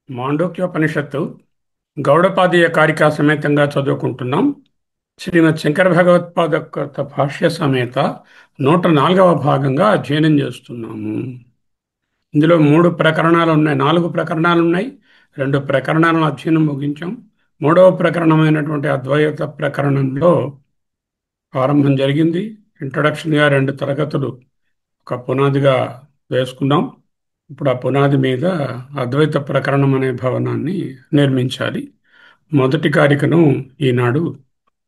మాండూక్యోపనిషత్తు గౌడపాదీయ కారికా సమేతంగా చదువుకుంటున్నాం. శ్రీమద్ శంకర భగవత్పాద భాష్య సమేత 104వ భాగంగా అధ్యయనం చేస్తున్నాము. ఇందులో 3 ప్రకరణాలు ఉన్నాయి, 4 ప్రకరణాలు ఉన్నాయి. 2 ప్రకరణాలను అధ్యయనం ముగించాం. 3వ ప్రకరణమైనటువంటి అద్వైత ప్రకరణంలో ప్రారంభం జరిగింది. ఇంట్రడక్షన్గా 2 తరగతులు ఒక పునాదిగా వేసుకున్నాం. ఇప్పుడు ఆ పునాది మీద అద్వైత ప్రకరణం అనే భవనాన్ని నిర్మించాలి. మొదటి కారికను ఈనాడు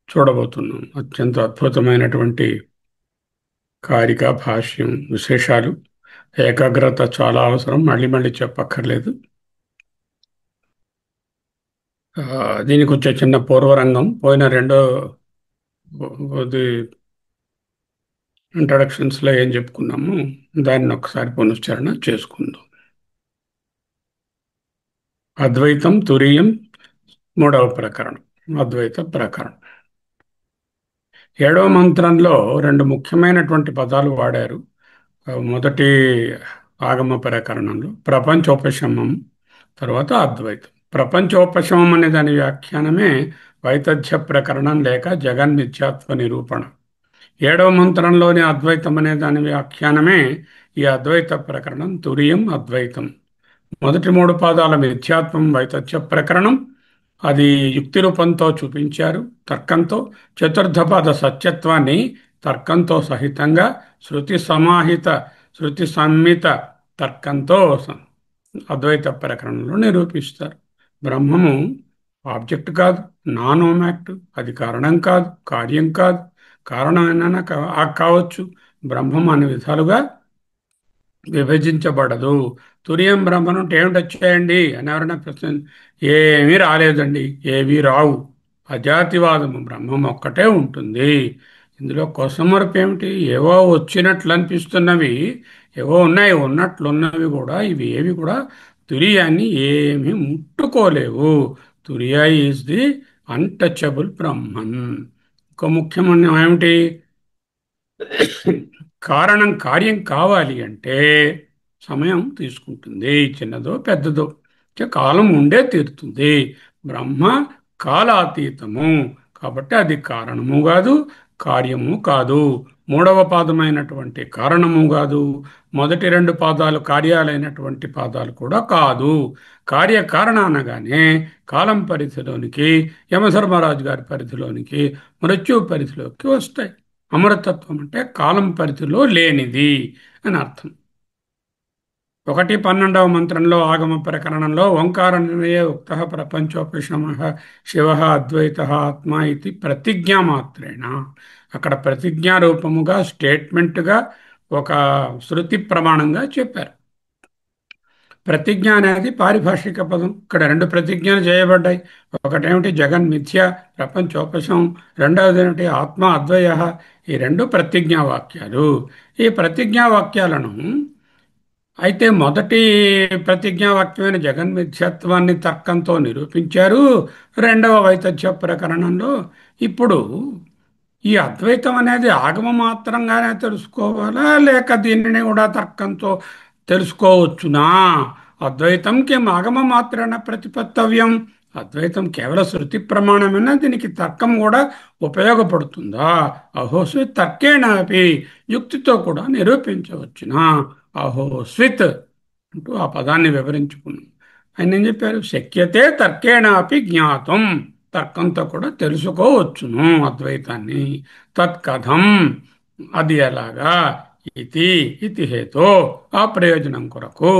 చూడబోతున్నాం. అత్యంత అద్భుతమైనటువంటి కారిక, భాష్యం, విశేషాలు, ఏకాగ్రత చాలా అవసరం, మళ్ళీ మళ్ళీ చెప్పక్కర్లేదు. దీనికి వచ్చే చిన్న పూర్వరంగం, పోయిన 2వ ఇంట్రడక్షన్స్లో ఏం చెప్పుకున్నాము దాన్ని ఒకసారి పునశ్చరణ చేసుకుందాం. అద్వైతం తురీయం 3వ ప్రకరణం, అద్వైత ప్రకరణం. 7వ మంత్రంలో 2 ముఖ్యమైనటువంటి పదాలు వాడారు. మొదటి ఆగమ ప్రకరణంలో ప్రపంచోపశమం, తర్వాత అద్వైతం. ప్రపంచోపశమం అనే దాని వ్యాఖ్యానమే వైతథ్య ప్రకరణం లేక జగన్మిథ్యాత్వ నిరూపణ. 7వ మంత్రంలోని అద్వైతం అనే దాని వ్యాఖ్యానమే ఈ అద్వైత ప్రకరణం, తురీయం అద్వైతం. మొదటి 3 పాదాల మిథ్యాత్వం వైతథ్య ప్రకరణం, అది యుక్తి రూపంతో చూపించారు, తర్కంతో. చతుర్థ పాద సత్యత్వాన్ని తర్కంతో సహితంగా శృతి సమాహిత, శృతి సంహిత తర్కంతో అద్వైత ప్రకరణంలో నిరూపిస్తారు. బ్రహ్మము ఆబ్జెక్ట్ కాదు, నాన్ ఓమాక్ట్, అది కారణం కాదు, కార్యం కాదు. కారణమైనా కావచ్చు, బ్రహ్మం అనే విధాలుగా విభజించబడదు. తురియం బ్రహ్మ నుండి ఏమిటి వచ్చాయండి అని ఎవరైనా ప్రశ్న, ఏమీ రాలేదండి, ఏమీ రావు. అజాతివాదము, బ్రహ్మం ఒక్కటే ఉంటుంది. ఇందులో కొసమరపు ఏమిటి? ఏవో వచ్చినట్లు అనిపిస్తున్నవి ఏవో ఉన్నాయి, ఉన్నట్లున్నవి కూడా ఇవి ఏవి కూడా తురియాన్ని ఏమీ ముట్టుకోలేవు. తురియా ఈజ్ ది అన్టచబుల్ బ్రహ్మన్. ఇంకో ముఖ్యమైన ఏమిటి? కారణం కార్యం కావాలి అంటే సమయం తీసుకుంటుంది, చిన్నదో పెద్దదో, కాలం ఉండే తీరుతుంది. బ్రహ్మ కాలాతీతము కాబట్టి అది కారణము కాదు, కార్యము కాదు. 3వ పాదమైనటువంటి కారణము కాదు, మొదటి 2 పాదాలు కార్యాలైనటువంటి పాదాలు కూడా కాదు. కార్యకారణ అనగానే కాలం పరిధిలోనికి, యమధర్మరాజు గారి పరిధిలోనికి, మృత్యు పరిధిలోకి వస్తాయి. అమరతత్వం అంటే కాలం పరిధిలో లేనిది అని అర్థం. 1:12వ మంత్రంలో ఆగమ ప్రకరణంలో ఓంకార నిర్ణయ ఉక్త ప్రపంచోపశమ శివ అద్వైత ఆత్మ ఇది ప్రతిజ్ఞా మాత్రేణ. అక్కడ ప్రతిజ్ఞా రూపముగా, స్టేట్మెంట్గా, ఒక శృతి ప్రమాణంగా చెప్పారు. ప్రతిజ్ఞ అనేది పారిభాషిక పదం. ఇక్కడ 2 ప్రతిజ్ఞలు చేయబడ్డాయి. ఒకటేమిటి జగన్ మిథ్య ప్రపంచోపశమం, రెండవది ఏమిటి ఆత్మ అద్వయ. ఈ 2 ప్రతిజ్ఞా వాక్యాలు. ఈ ప్రతిజ్ఞా వాక్యాలను అయితే మొదటి ప్రతిజ్ఞావాక్యమైన జగన్మిథ్యత్వాన్ని తర్కంతో నిరూపించారు 2వ వైతథ్య ప్రకరణంలో. ఇప్పుడు ఈ అద్వైతం అనేది ఆగమ మాత్రంగానే తెలుసుకోవాలా, లేక దీనిని కూడా తర్కంతో తెలుసుకోవచ్చునా? అద్వైతం కిం ఆగమ మాత్రాన ప్రతిపత్తవ్యం. అద్వైతం కేవల శృతి ప్రమాణమైనా దీనికి తర్కం కూడా ఉపయోగపడుతుందా? అహోస్విత్ తర్కేణ అపి, యుక్తితో కూడా నిరూపించవచ్చునా? అహోస్విత్ అంటూ ఆ పదాన్ని వివరించుకున్నాం. ఆయన ఏం చెప్పారు? శక్యతే తర్కేణ అపి జ్ఞాతం. తర్కంతో కూడా తెలుసుకోవచ్చును అద్వైతాన్ని. తత్కథం, అది ఎలాగా, ఇది ఇది హేతో, ఆ ప్రయోజనం కొరకు,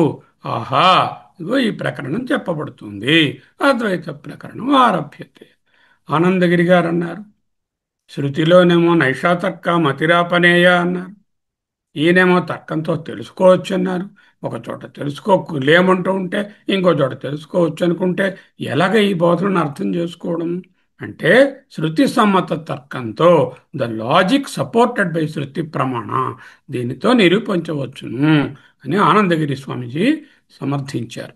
ఆహా, ఇగో ఈ ప్రకరణం చెప్పబడుతుంది. అద్వైత ప్రకరణం ఆరభ్యతే. ఆనందగిరి గారు అన్నారు, శృతిలోనేమో నైషాతర్క మతిరాపనేయ అన్నారు, ఈయనేమో తర్కంతో తెలుసుకోవచ్చు అన్నారు. ఒక చోట తెలుసుకోలేమంటూ ఉంటే ఇంకో చోట తెలుసుకోవచ్చు అనుకుంటే ఎలాగ ఈ బోధనను అర్థం చేసుకోవడం అంటే, శృతి సమ్మత తర్కంతో, ద లాజిక్ సపోర్టెడ్ బై శృతి ప్రమాణ, దీనితో నిరూపించవచ్చును అని ఆనందగిరి స్వామిజీ సమర్థించారు.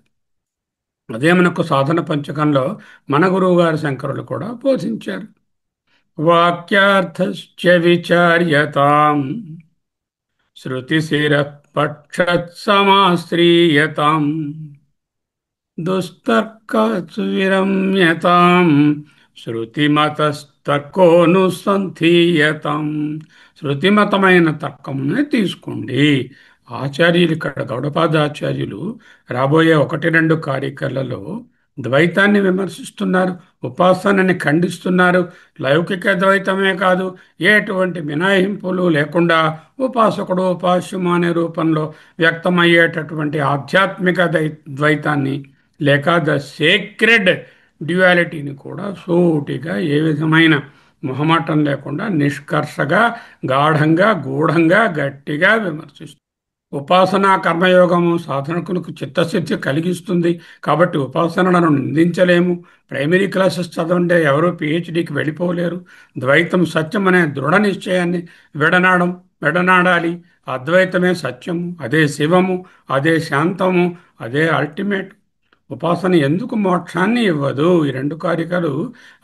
అదే మనకు సాధన పంచకంలో మన గురువు గారు శంకరులు కూడా బోధించారు. వాక్యార్థశ్చ విచార్యతాం శృతిశిరః పక్షత్సమాశ్రీయతాం దుస్తర్కాసు విరమ్యతాం శృతిమతస్తర్కోనుసంధీయతాం. శృతిమతమైన తర్కమునే తీసుకోండి. ఆచార్యులు ఇక్కడ గౌడపాదాచార్యులు రాబోయే 1, 2 కారికలలో ద్వైతాన్ని విమర్శిస్తున్నారు, ఉపాసనని ఖండిస్తున్నారు. లౌకిక ద్వైతమే కాదు, ఎటువంటి మినహాయింపులు లేకుండా ఉపాసకుడు ఉపాస్యము అనే రూపంలో వ్యక్తమయ్యేటటువంటి ఆధ్యాత్మిక ద్వైతాన్ని, లేక ద సేక్రెడ్ డ్యుయాలిటీని కూడా సూటిగా ఏ విధమైన మొహమాటం లేకుండా నిష్కర్షగా, గాఢంగా, గూఢంగా, గట్టిగా విమర్శిస్తుంది. ఉపాసనా కర్మయోగము సాధకులకు చిత్తశుద్ధి కలిగిస్తుంది. కాబట్టి ఉపాసనలను నిందించలేము. ప్రైమరీ క్లాసెస్ చదవంటే ఎవరూ పిహెచ్డికి వెళ్ళిపోలేరు. ద్వైతం సత్యం అనే దృఢ నిశ్చయాన్ని విడనాడాలి. అద్వైతమే సత్యము, అదే శివము, అదే శాంతము, అదే అల్టిమేట్. ఉపాసన ఎందుకు మోక్షాన్ని ఇవ్వదు? ఈ 2 కారికలు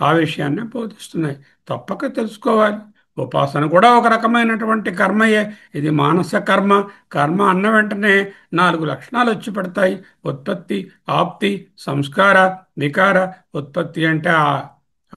ఆ విషయాన్ని బోధిస్తున్నాయి. తప్పక తెలుసుకోవాలి. ఉపాసన కూడా ఒక రకమైనటువంటి కర్మయే. ఇది మానస కర్మ. కర్మ అన్న వెంటనే 4 లక్షణాలు వచ్చి పడతాయి: ఉత్పత్తి, ఆప్తి, సంస్కార, వికార. ఉత్పత్తి అంటే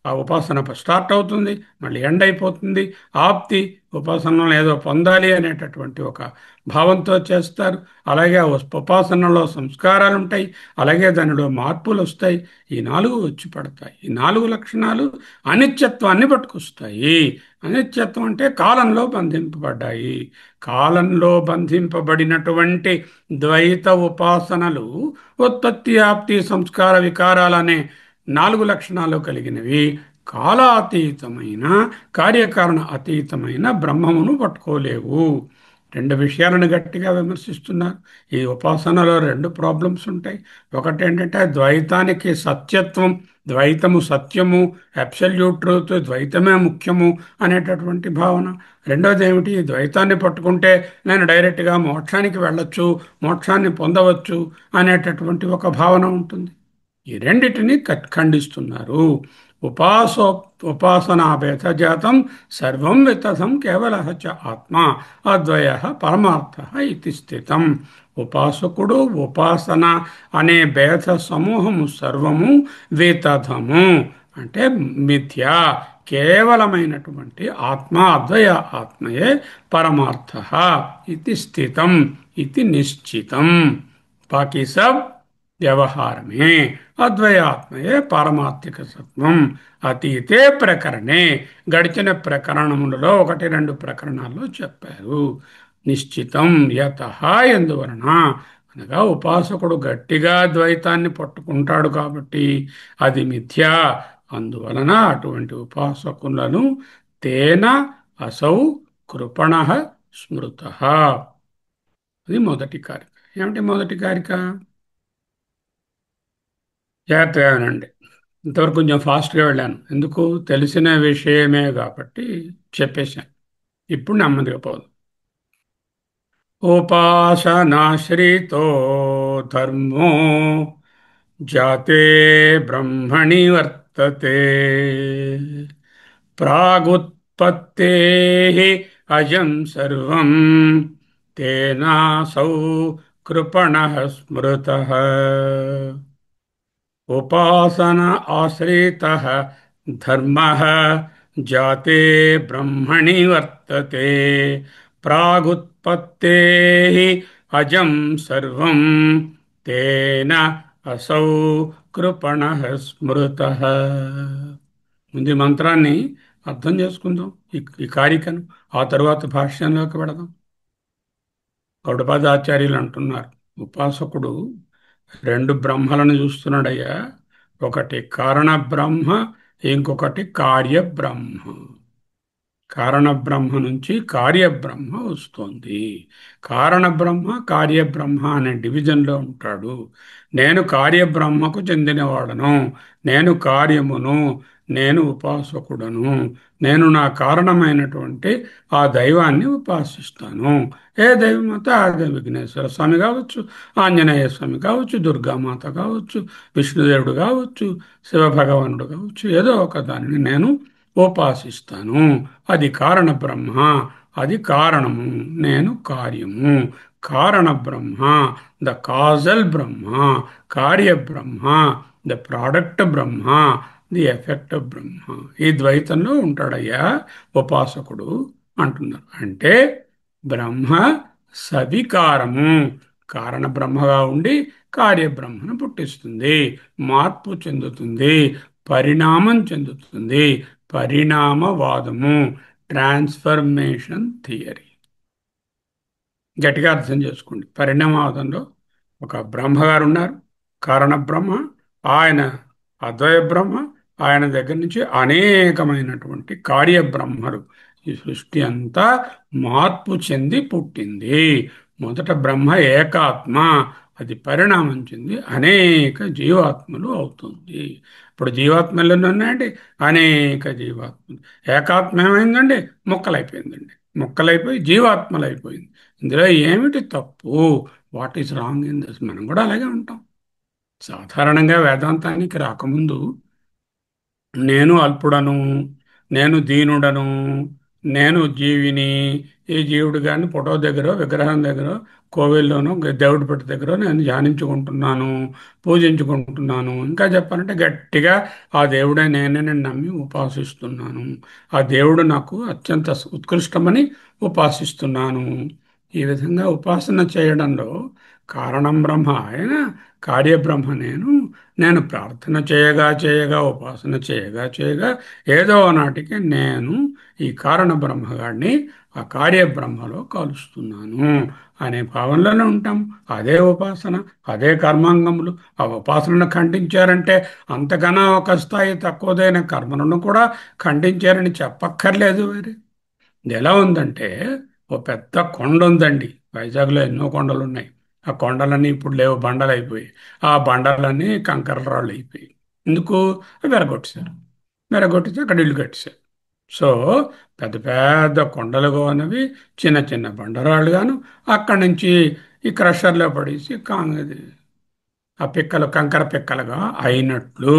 ఆ ఉపాసన స్టార్ట్ అవుతుంది, మళ్ళీ ఎండ్ అయిపోతుంది. ఆప్తి, ఉపాసనలో ఏదో పొందాలి అనేటటువంటి ఒక భావంతో చేస్తారు. అలాగే ఆ ఉపాసనలో సంస్కారాలు ఉంటాయి, అలాగే దానిలో మార్పులు వస్తాయి. ఈ 4 వచ్చి పడతాయి. ఈ 4 లక్షణాలు అనిత్యత్వాన్ని పట్టుకొస్తాయి. అనిత్యత్వం అంటే కాలంలో బంధింపబడ్డాయి. కాలంలో బంధింపబడినటువంటి ద్వైత ఉపాసనలు ఉత్పత్తి, ఆప్తి, సంస్కార, వికారాలనే 4 లక్షణాలు కలిగినవి. కాలాతీతమైన, కార్యకారణ అతీతమైన బ్రహ్మమును పట్టుకోలేవు. 2 విషయాలను గట్టిగా విమర్శిస్తున్నారు. ఈ ఉపాసనలో 2 ప్రాబ్లమ్స్ ఉంటాయి. ఒకటి ఏంటంటే ద్వైతానికి సత్యత్వం, ద్వైతము సత్యము, అబ్సల్యూట్ ట్రూత్, ద్వైతమే ముఖ్యము అనేటటువంటి భావన. రెండోది ఏమిటి? ద్వైతాన్ని పట్టుకుంటే నేను డైరెక్ట్గా మోక్షానికి వెళ్ళొచ్చు, మోక్షాన్ని పొందవచ్చు అనేటటువంటి ఒక భావన ఉంటుంది. ఈ రెండిటిని ఖండిస్తున్నారు. ఉపాసో ఉపాసనాభేద జాతం సర్వం వితథం కేవల చ ఆత్మ అద్వయ పరమార్థ ఇది స్థితం. ఉపాసకుడు, ఉపాసన అనే భేద సమూహము సర్వము వితథము అంటే మిథ్య, కేవలమైనటువంటి ఆత్మ, అద్వయ ఆత్మయే పరమార్థ ఇది స్థితం, ఇది నిశ్చితం. బాకీ సబ్ వ్యవహారమే. అద్వయాత్మయే పారమార్థిక సత్వం. అతీతే ప్రకరణే, గడిచిన ప్రకరణములలో 1, 2 ప్రకరణాల్లో చెప్పారు. నిశ్చితం యత, ఎందువలన అనగా ఉపాసకుడు గట్టిగా ద్వైతాన్ని పట్టుకుంటాడు కాబట్టి అది మిథ్య. అందువలన అటువంటి ఉపాసకులను తేన అసౌ కృపణ స్మృత. అది మొదటి కారిక. ఏమిటి మొదటి కారిక? జాగ్రత్తగా వినండి. ఇంతవరకు కొంచెం ఫాస్ట్గా వెళ్ళాను, ఎందుకు? తెలిసిన విషయమే కాబట్టి చెప్పేశాను. ఇప్పుడు నెమ్మదిగా పోదు. ఉపాసనాశ్రితో ధర్మో జాతే బ్రహ్మణి వర్తతే ప్రాగుత్పత్తే అజం సర్వం తేనాసౌ కృపణ స్మృత. ఉపాసన ఆశ్రిత ధర్మ జాతే బ్రహ్మణి వర్తతే ప్రాగుత్పత్తే అజం సర్వం తేన అసౌ కృపణ స్మృత. ముందు ఈ మంత్రాన్ని అర్థం చేసుకుందాం, ఈ కారికను. ఆ తరువాత భాష్యంలోకి పెడదాం. గౌడపాదాచార్యులు అంటున్నారు, ఉపాసకుడు రెండు బ్రహ్మలను చూస్తున్నాడయ్యా. ఒకటి కారణ బ్రహ్మ, ఇంకొకటి కార్యబ్రహ్మ. కారణబ్రహ్మ నుంచి కార్యబ్రహ్మ వస్తుంది. కారణబ్రహ్మ కార్యబ్రహ్మ అనే డివిజన్లో ఉంటాడు. నేను కార్యబ్రహ్మకు చెందినవాడను, నేను కార్యమును, నేను ఉపాసకుడను, నేను నా కారణమైనటువంటి ఆ దైవాన్ని ఉపాసిస్తాను. ఏ దైవం అయితే ఆ దైవం, విఘ్నేశ్వర స్వామి కావచ్చు, ఆంజనేయ స్వామి కావచ్చు, దుర్గామాత కావచ్చు, విష్ణుదేవుడు కావచ్చు, శివభగవానుడు కావచ్చు, ఏదో ఒక దానిని నేను ఉపాసిస్తాను. అది కారణ బ్రహ్మ, అది కారణము, నేను కార్యము. కారణ బ్రహ్మ, ద కాజల్ బ్రహ్మ. కార్య Brahma, the product Brahma, the effect Brahma. ఈ ద్వైతంలో ఉంటాడయ్యా ఉపాసకుడు అంటున్నారు. అంటే బ్రహ్మ సవికారము, కారణ బ్రహ్మగా ఉండి కార్యబ్రహ్మను పుట్టిస్తుంది, మార్పు చెందుతుంది, పరిణామం చెందుతుంది. పరిణామవాదము, ట్రాన్స్ఫర్మేషన్ థియరీ. గట్టిగా అర్థం చేసుకోండి. పరిణామవాదంలో ఒక బ్రహ్మగారు ఉన్నారు, కారణ బ్రహ్మ. ఆయన అద్వయ బ్రహ్మ. ఆయన దగ్గర నుంచి అనేకమైనటువంటి కార్యబ్రహ్మలు. ఈ సృష్టి అంతా మార్పు చెంది పుట్టింది. మొదట బ్రహ్మ ఏకాత్మ, అది పరిణామం చెంది అనేక జీవాత్మలు అవుతుంది. ఇప్పుడు జీవాత్మలు ఎన్ని ఉన్నాయండి? అనేక జీవాత్మలు. ఏకాత్మ ఏమైందండి? ముక్కలైపోయిందండి. ముక్కలైపోయి జీవాత్మలు అయిపోయింది. ఇందులో ఏమిటి తప్పు? What is wrong in this? మనం కూడా అలాగే ఉంటాం. సాధారణంగా వేదాంతానికి రాకముందు నేను అల్పుడను, నేను దీనుడను, నేను జీవిని, ఈ జీవుడు గారిని ఫోటో దగ్గర, విగ్రహం దగ్గర, కోవిల్లోనూ దేవుడి పెట్టి దగ్గర నేను ధ్యానించుకుంటున్నాను, పూజించుకుంటున్నాను. ఇంకా చెప్పాలంటే గట్టిగా ఆ దేవుడే నేనే నమ్మి ఉపాసిస్తున్నాను. ఆ దేవుడు నాకు అత్యంత ఉత్కృష్టమని ఉపాసిస్తున్నాను. ఈ విధంగా ఉపాసన చేయడంలో కారణం బ్రహ్మ ఆయన, కార్యబ్రహ్మ నేను. నేను ప్రార్థన చేయగా చేయగా, ఉపాసన చేయగా చేయగా, ఏదో నాటికి నేను ఈ కారణ బ్రహ్మగాడిని ఆ కార్యబ్రహ్మలో కలుస్తున్నాను అనే భావనలోనే ఉంటాం. అదే ఉపాసన, అదే కర్మాంగములు. ఆ ఉపాసనను ఖండించారంటే అంతకన్నా ఒక స్థాయి తక్కువదైన కర్మలను కూడా ఖండించారని చెప్పక్కర్లేదు. మరి ఇది ఎలా ఉందంటే, ఓ పెద్ద కొండ ఉందండి. వైజాగ్లో ఎన్నో కొండలు ఉన్నాయి. ఆ కొండలన్నీ ఇప్పుడు లేవు, బండలు అయిపోయి. ఆ బండలన్నీ కంకర రాళ్ళు అయిపోయి. ఎందుకు? అవి విరగొట్టేశారు. విరగొట్టితే అక్కడ ఇల్లు కట్టేశారు. సో పెద్ద పెద్ద కొండలుగా ఉన్నవి చిన్న చిన్న బండరాళ్ళుగాను అక్కడి నుంచి ఈ క్రషర్లో పడేసి ఆ పిక్కలు కంకర పిక్కలుగా అయినట్లు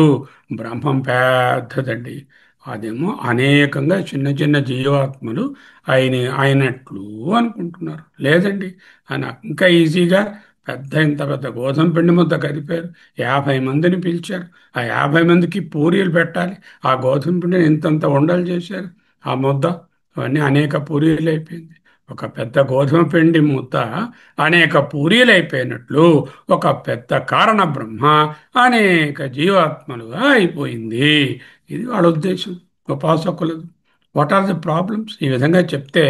బ్రహ్మం పెద్దదండి. అదేమో అనేకంగా చిన్న చిన్న జీవాత్మలు అయినట్లు అనుకుంటున్నారు. లేదండి, ఆయన ఇంకా ఈజీగా ఇంత పెద్ద గోధుమ పిండి ముద్ద కదిపారు. 50 మందిని పిలిచారు. ఆ 50 మందికి పూరీలు పెట్టాలి. ఆ గోధుమ పిండిని ఇంతంత ఉండలు చేశారు. ఆ ముద్ద అవన్నీ అనేక పూరీలు అయిపోయింది. ఒక పెద్ద గోధుమ పిండి ముద్ద అనేక పూరీలు అయిపోయినట్లు ఒక పెద్ద కారణ బ్రహ్మ అనేక జీవాత్మలుగా అయిపోయింది. ఇది వాళ్ళ ఉద్దేశం, ఉపాసకులది. What are the problems? ఈ విధంగా చెప్తే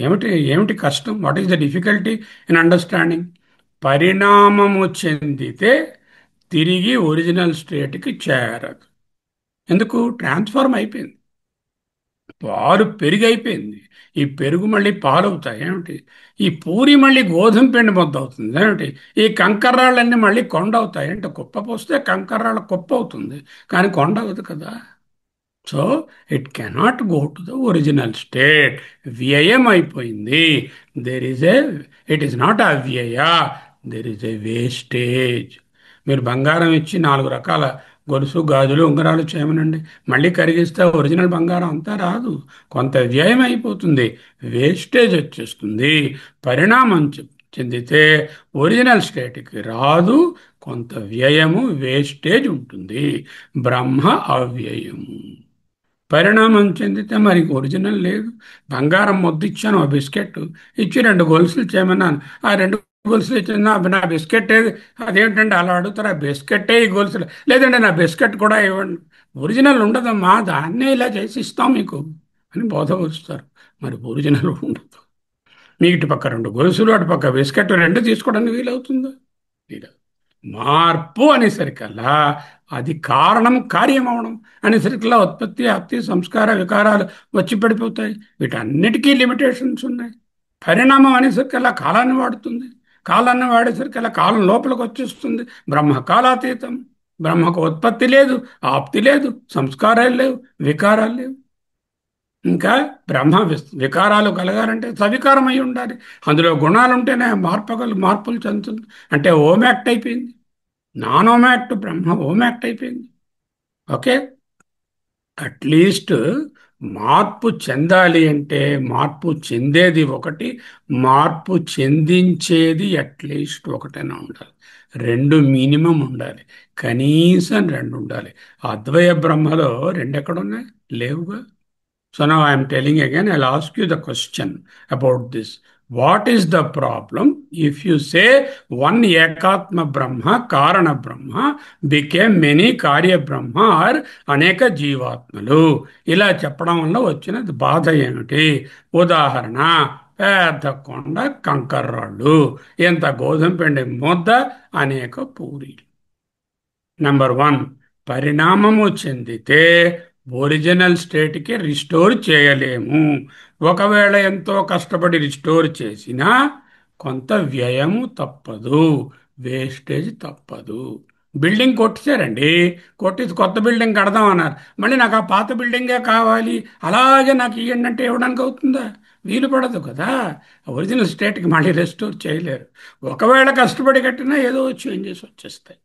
ఏమిటి ఏమిటి కష్టం? What is the difficulty in understanding? పరిణామము చెందితే తిరిగి ఒరిజినల్ స్టేట్కి చేరదు. ఎందుకు? ట్రాన్స్ఫార్మ్ అయిపోయింది. పాలు పెరుగు అయిపోయింది. ఈ పెరుగు మళ్ళీ పాలు అవుతాయి ఏమిటి? ఈ పూరి మళ్ళీ గోధుమ పిండి ముద్ద అవుతుంది ఏమిటి? ఈ కంకర్రాళ్ళన్నీ మళ్ళీ కొండ అవుతాయి అంటే, కుప్ప పోస్తే కంకర్రాళ్ళ కుప్ప అవుతుంది, కానీ కొండ అవ్వదు కదా. So it cannot go to the original state. వ్యయం అయిపోయింది. There is a, it is not అవ్యయ, దెర్ ఈజ్ ఏ వేస్టేజ్. మీరు బంగారం ఇచ్చి 4 రకాల గొలుసు గాజులు ఉంగరాలు చేయమనండి, మళ్ళీ కరిగిస్తే ఒరిజినల్ బంగారం అంతా రాదు. కొంత వ్యయం అయిపోతుంది, వేస్టేజ్ వచ్చేస్తుంది. పరిణామం చెందితే ఒరిజినల్ స్టేట్కి రాదు, కొంత వ్యయము వేస్టేజ్ ఉంటుంది. బ్రహ్మ అవ్యయము. పరిణామం చెందితే మరి ఒరిజినల్ లేదు. బంగారం ముద్ద ఇచ్చాను, ఆ బిస్కెట్ ఇచ్చి 2 గొలుసులు చేయమన్నాను. ఆ 2 గొలుసులు ఇచ్చిన నా బిస్కెట్ ఏది? అదేంటంటే అలా అడుగుతారు. ఆ బిస్కెట్టే ఈ గొలుసులు లేదండి, నా బిస్కెట్ కూడా ఇవ్వండి. ఒరిజినల్ ఉండదమ్మా, దాన్నే ఇలా చేసి ఇస్తాం మీకు అని బోధపరుస్తారు. మరి ఒరిజినల్ ఉండదు. మీకు ఇటు పక్క రెండు గొలుసులు, అటు పక్క బిస్కెట్ రెండు తీసుకోవడానికి వీలవుతుందా? వీలదు. మార్పు అనేసరికల్లా అది కారణం కార్యం అవడం అనేసరికల్లా ఉత్పత్తి, ఆప్తి, సంస్కార, వికారాలు వచ్చి పడిపోతాయి. వీటన్నిటికీ లిమిటేషన్స్ ఉన్నాయి. పరిణామం అనేసరికల్లా కాలాన్ని వాడుతుంది. కాలాన్ని వాడేసరికల్లా కాలం లోపలికి వచ్చేస్తుంది. బ్రహ్మ కాలాతీతం. బ్రహ్మకు ఉత్పత్తి లేదు, ఆప్తి లేదు, సంస్కారాలు లేవు, వికారాలు లేవు. ఇంకా బ్రహ్మ వికారాలు కలగాలంటే సవికారం అయి ఉండాలి. అందులో గుణాలు ఉంటేనే మార్పులు చెందుతుంది. అంటే ఓమాక్ట్ అయిపోయింది. నాన్ ఓమాక్ట్ బ్రహ్మ ఓమాక్ట్ అయిపోయింది. ఓకే. అట్లీస్ట్ మార్పు చెందాలి అంటే మార్పు చెందేది ఒకటి, మార్పు చెందించేది అట్లీస్ట్ ఒకటైనా ఉండాలి. రెండు మినిమం ఉండాలి. కనీసం రెండు ఉండాలి. అద్వయ బ్రహ్మలో రెండు ఎక్కడున్నాయి? లేవుగా. So now I am telling again, I'll ask you the question about this. What is the problem if you say one Ekatma Brahma, Karana Brahma became many Karya Brahma or అనేక జీవాత్మలు? ఇలా చెప్పడం వల్ల వచ్చిన బాధ ఏమిటి? ఉదాహరణ, పెద్ద కొండ కంకర్రాళ్ళు, ఎంత గోధుమ పిండి ముద్ద, అనేక పూరీలు. నంబర్ వన్, పరిణామము చెందితే ఒరిజినల్ స్టేట్కి రిస్టోర్ చేయలేము. ఒకవేళ ఎంతో కష్టపడి రిస్టోర్ చేసినా కొంత వ్యయము తప్పదు, వేస్టేజ్ తప్పదు. బిల్డింగ్ కొట్టేశారండి, కొట్టేసి కొత్త బిల్డింగ్ కడదాం అన్నారు. మళ్ళీ నాకు ఆ పాత బిల్డింగే కావాలి, అలాగే నాకు ఇవ్వండి అంటే ఇవ్వడానికి అవుతుందా? వీలు పడదు కదా. ఒరిజినల్ స్టేట్కి మళ్ళీ రెస్టోర్ చేయలేరు. ఒకవేళ కష్టపడి కట్టినా ఏదో చేంజెస్ వచ్చేస్తాయి.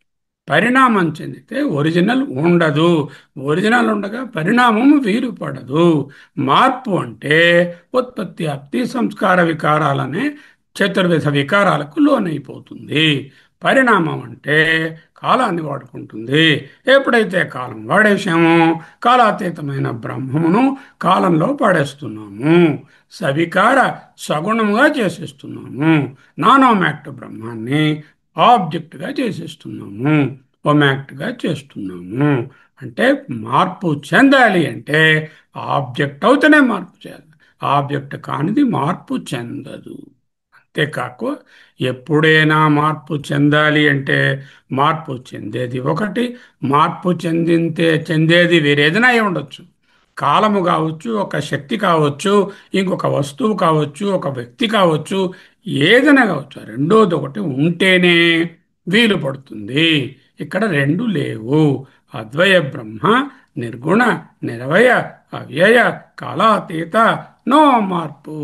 పరిణామం చెందితే ఒరిజినల్ ఉండదు. ఒరిజినల్ ఉండగా పరిణామం వీలుపడదు. మార్పు అంటే ఉత్పత్తి, ఆప్తి, సంస్కార, వికారాలనే చతుర్విధ వికారాలకు లోనైపోతుంది. పరిణామం అంటే కాలాన్ని వాడుకుంటుంది. ఎప్పుడైతే కాలం వాడేసామో కాలాతీతమైన బ్రహ్మమును కాలంలో పడేస్తున్నాము. సవికార సగుణముగా చేసేస్తున్నాము. నానోమాక్ట్ బ్రహ్మాన్ని ఆబ్జెక్ట్గా చేసేస్తున్నాము, ఒమాక్ట్గా చేస్తున్నాము. అంటే మార్పు చెందాలి అంటే ఆబ్జెక్ట్ అవుతూనే మార్పు చేయాలి. ఆబ్జెక్ట్ కానిది మార్పు చెందదు. అంతేకాకు ఎప్పుడైనా మార్పు చెందాలి అంటే మార్పు చెందేది ఒకటి, మార్పు చెందేది వేరేదైనా అయి ఉండొచ్చు. కాలము కావచ్చు, ఒక శక్తి కావచ్చు, ఇంకొక వస్తువు కావచ్చు, ఒక వ్యక్తి కావచ్చు, ఏదైనా కావచ్చు. రెండోది ఒకటి ఉంటేనే వీలు పడుతుంది. ఇక్కడ రెండు లేవు. అద్వయ బ్రహ్మ నిర్గుణ, నిరవయ, అవ్యయ, కాలాతీత, నో మార్పు.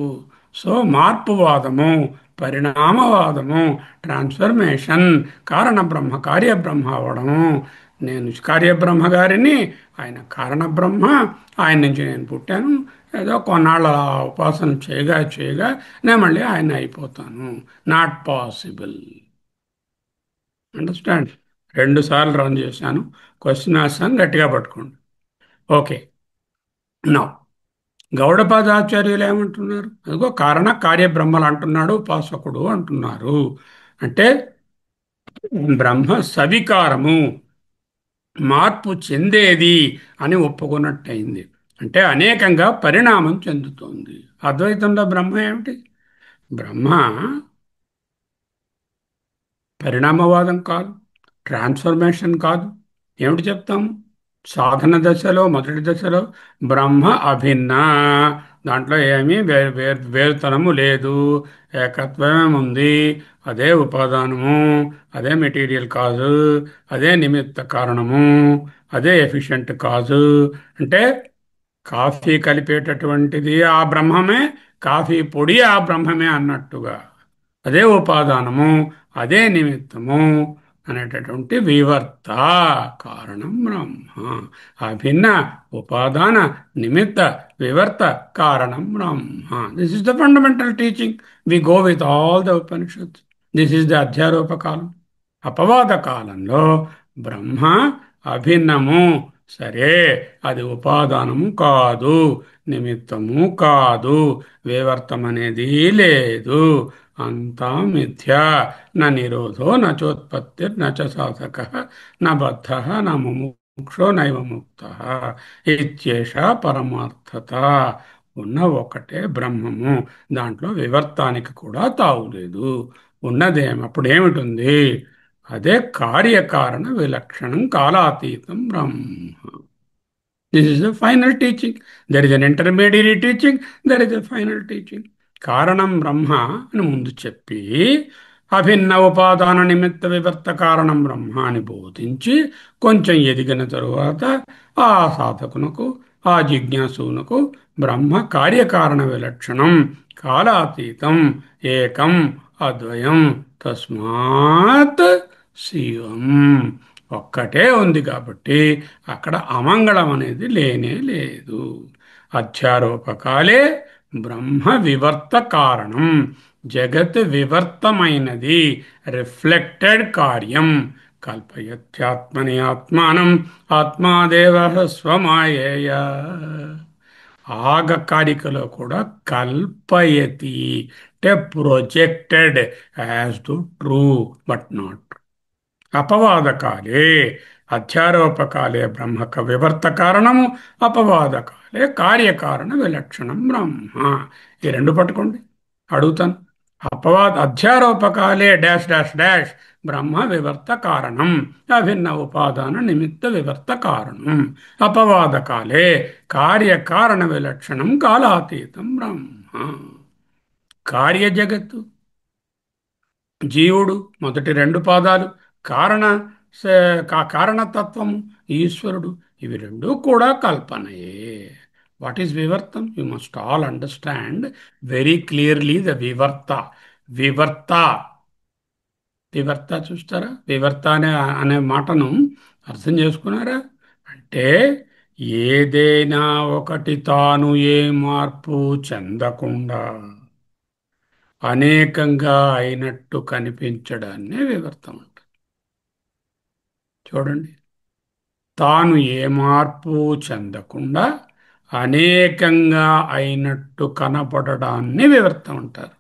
సో మార్పువాదము, పరిణామవాదము, ట్రాన్స్ఫర్మేషన్, కారణ బ్రహ్మ కార్యబ్రహ్మ అవడము. నేను కార్యబ్రహ్మ గారిని, ఆయన కారణ బ్రహ్మ, ఆయన నుంచి నేను పుట్టాను. ఏదో కొన్నాళ్ళ ఉపాసన చేయగా చేయగా నేను మళ్ళీ ఆయన అయిపోతాను. Not possible. అండర్స్టాండ్? రెండు సార్లు రన్ చేశాను. క్వశ్చన్ వేస్తాను, గట్టిగా పట్టుకోండి. ఓకే. నా గౌడపాదాచార్యులు ఏమంటున్నారు? అదిగో కారణ కార్యబ్రహ్మలు అంటున్నాడు ఉపాసకుడు అంటున్నారు. అంటే బ్రహ్మ సవికారము, మార్పు చెందేది అని ఒప్పుకున్నట్టయింది. అంటే అనేకంగా పరిణామం చెందుతోంది. అద్వైతంలో బ్రహ్మ ఏమిటి? బ్రహ్మ పరిణామవాదం కాదు, ట్రాన్స్ఫర్మేషన్ కాదు. ఏమిటి చెప్తాము? సాధన దశలో మొదటి దశలో బ్రహ్మ అభిన్న, దాంట్లో ఏమీ వేరుతనము లేదు, ఏకత్వమే ఉంది. అదే ఉపాదానము, అదే మెటీరియల్ కాజు, అదే నిమిత్త కారణము, అదే ఎఫిషియెంట్ కాజు. అంటే కాఫీ కలిపేటటువంటిది ఆ బ్రహ్మమే, కాఫీ పొడి ఆ బ్రహ్మమే అన్నట్టుగా అదే ఉపాదానము, అదే నిమిత్తము అనేటటువంటి వివర్త కారణం బ్రహ్మ. అభిన్న ఉపాదాన నిమిత్త వివర్త కారణం Brahma. This is the fundamental teaching. We go with all the Upanishads. This is the అధ్యారోప కాలం. అపవాద కాలంలో బ్రహ్మ అభిన్నము. సరే, అది ఉపాదానము కాదు, నిమిత్తము కాదు, వివర్తం అనేది లేదు, అంతా మిథ్యా. న నిరోధో నచోత్పత్తిర్ నచ సాధక న బద్ధ న ముము మోక్షో నైవ ముక్త ఇత్యేష పరమార్థత. ఉన్న ఒకటే బ్రహ్మము, దాంట్లో వివర్తానికి కూడా తావులేదు. ఉన్నదేం అప్పుడు ఏమిటుంది? అదే కార్యకారణ విలక్షణం కాలాతీతం Brahma. This is the final teaching. There is an intermediate teaching, there is a final teaching. కారణం బ్రహ్మ అని ముందు చెప్పి, అభిన్న ఉపాదాన నిమిత్త వివర్త కారణం బ్రహ్మ అని బోధించి, కొంచెం ఎదిగిన తరువాత ఆ సాధకునకు, ఆ జిజ్ఞాసునకు బ్రహ్మ కార్యకారణ విలక్షణం, కాలాతీతం, ఏకం, అద్వయం, తస్మాత్ శివం. ఒక్కటే ఉంది కాబట్టి అక్కడ అమంగళం అనేది లేనే లేదు. అధ్యారోపకాలే బ్రహ్మ వివర్త కారణం. జగత్ వివర్తమైనది, రిఫ్లెక్టెడ్ కార్యం. కల్పయత్యాత్మని ఆత్మానం ఆత్మాదేవ స్వమాయేయ. ఆగకారికలో కూడా కల్పయతి అంటే projected as to true but not. అపవాదకాలే అధ్యారోపకాలే బ్రహ్మక వివర్త కారణము, అపవాదకాలే కార్యకారణ విలక్షణం బ్రహ్మ. ఈ రెండు పట్టుకోండి, అడుగుతాను. అధ్యారోపకాలే డాష్ డాష్ డాష్ బ్రహ్మ వివర్త కారణం, అభిన్న ఉపాదాన నిమిత్త వివర్త కారణం. అపవాదకాలే కార్యకారణ విలక్షణం కాలాతీతం బ్రహ్మ. కార్యజగత్తు, జీవుడు మొదటి రెండు పాదాలు, కారణ కారణతత్వము ఈశ్వరుడు, ఇవి రెండు కూడా కల్పనయే. వాట్ ఈస్ వివర్తం? You must all understand very clearly the వివర్త. వివర్త, వివర్త చూస్తారా? వివర్త అనే మాటను అర్థం చేసుకున్నారా? అంటే ఏదైనా ఒకటి తాను ఏ మార్పు చెందకుండా అనేకంగా అయినట్టు కనిపించడాన్నే వివర్తం అంటారు. చూడండి, తాను ఏ మార్పు చెందకుండా అనేకంగా అయినట్టు కనపడడాన్ని వివర్తం అంటారు.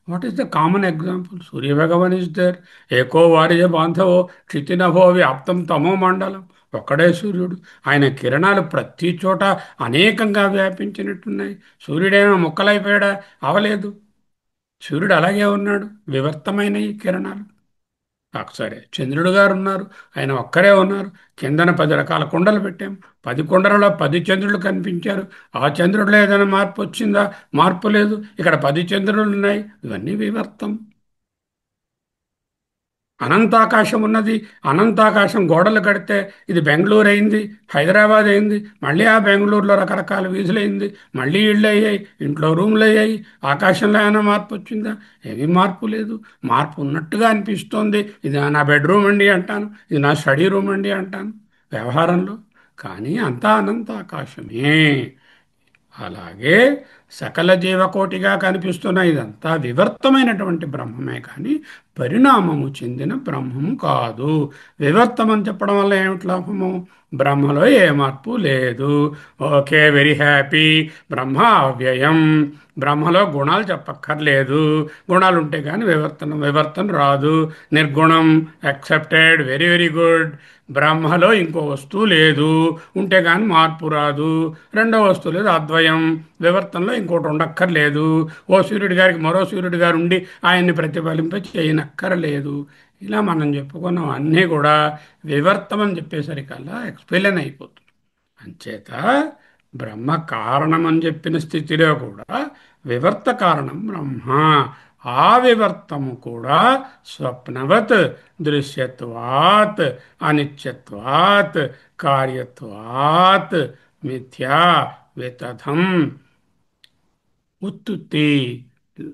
What is the common example? సూర్యభగవాన్ ఇస్ దేర్, ఏకో వారిజ బాంధవో క్షితినభో వ్యాప్తం తమో మండలం. ఒక్కడే సూర్యుడు, ఆయన కిరణాలు ప్రతి చోట అనేకంగా వ్యాపించినట్టున్నాయి. సూర్యుడేమో ముక్కలైపోయాడా? అవలేదు. సూర్యుడు అలాగే ఉన్నాడు, వివర్తమైన ఈ కిరణాలు. సరే, చంద్రుడు గారు ఉన్నారు, ఆయన ఒక్కరే ఉన్నారు. కిందన 10 రకాల కుండలు పెట్టాం, 10 కుండలలో 10 చంద్రులు కనిపించారు. ఆ చంద్రుడిలో ఏదైనా మార్పు వచ్చిందా? మార్పు లేదు. ఇక్కడ 10 చంద్రులు ఉన్నాయి. ఇవన్నీ వివర్తం. అనంతాకాశం ఉన్నది, అనంతాకాశం గోడలు కడితే ఇది బెంగళూరు అయింది, హైదరాబాద్ అయింది, మళ్ళీ ఆ బెంగళూరులో రకరకాల వీధులు అయింది, మళ్ళీ ఇళ్ళు అయ్యాయి, ఇంట్లో రూమ్లు అయ్యాయి. ఆకాశంలో ఏమైనా మార్పు వచ్చిందా? ఏమీ మార్పు లేదు. మార్పు ఉన్నట్టుగా అనిపిస్తోంది. ఇది నా బెడ్రూమ్ అండి అంటాను, ఇది నా స్టడీ రూమ్ అండి అంటాను వ్యవహారంలో. కానీ అంతా అనంతాకాశమే. అలాగే సకల జీవకోటిగా కనిపిస్తున్న ఇదంతా వివర్తమైనటువంటి బ్రహ్మమే కానీ పరిణామము చెందిన బ్రహ్మము కాదు. వివర్తం అని చెప్పడం వల్ల ఏమిటి లాభము? బ్రహ్మలో ఏ మార్పు లేదు. Okay, very happy. బ్రహ్మ అవ్యయం. బ్రహ్మలో గుణాలు చెప్పక్కర్లేదు. గుణాలు ఉంటే కానీ వివర్తన రాదు. నిర్గుణం, యాక్సెప్టెడ్, వెరీ వెరీ గుడ్. బ్రహ్మలో ఇంకో వస్తువు లేదు, ఉంటే కానీ మార్పు రాదు. రెండో వస్తువు లేదు, అద్వయం. వివర్తనలో ఇంకోటి ఉండక్కర్లేదు. ఓ సూర్యుడి గారికి మరో సూర్యుడి గారు ఉండి ఆయన్ని ప్రతిఫలింప చేయనక్కర్లేదు. ఇలా మనం చెప్పుకున్నాం అన్నీ కూడా వివర్తం అని చెప్పేసరికల్లా ఎక్స్ప్లెయిన్ అయిపోతుంది. అంచేత బ్రహ్మ కారణం అని చెప్పిన స్థితిలో కూడా వివర్త కారణం బ్రహ్మ. ఆ వివర్తము కూడా స్వప్నవత్, దృశ్యత్వాత్, అనిత్యత్వాత్, కార్యత్వాత్, మిథ్యా, వితథం, ఉత్తుత్తి,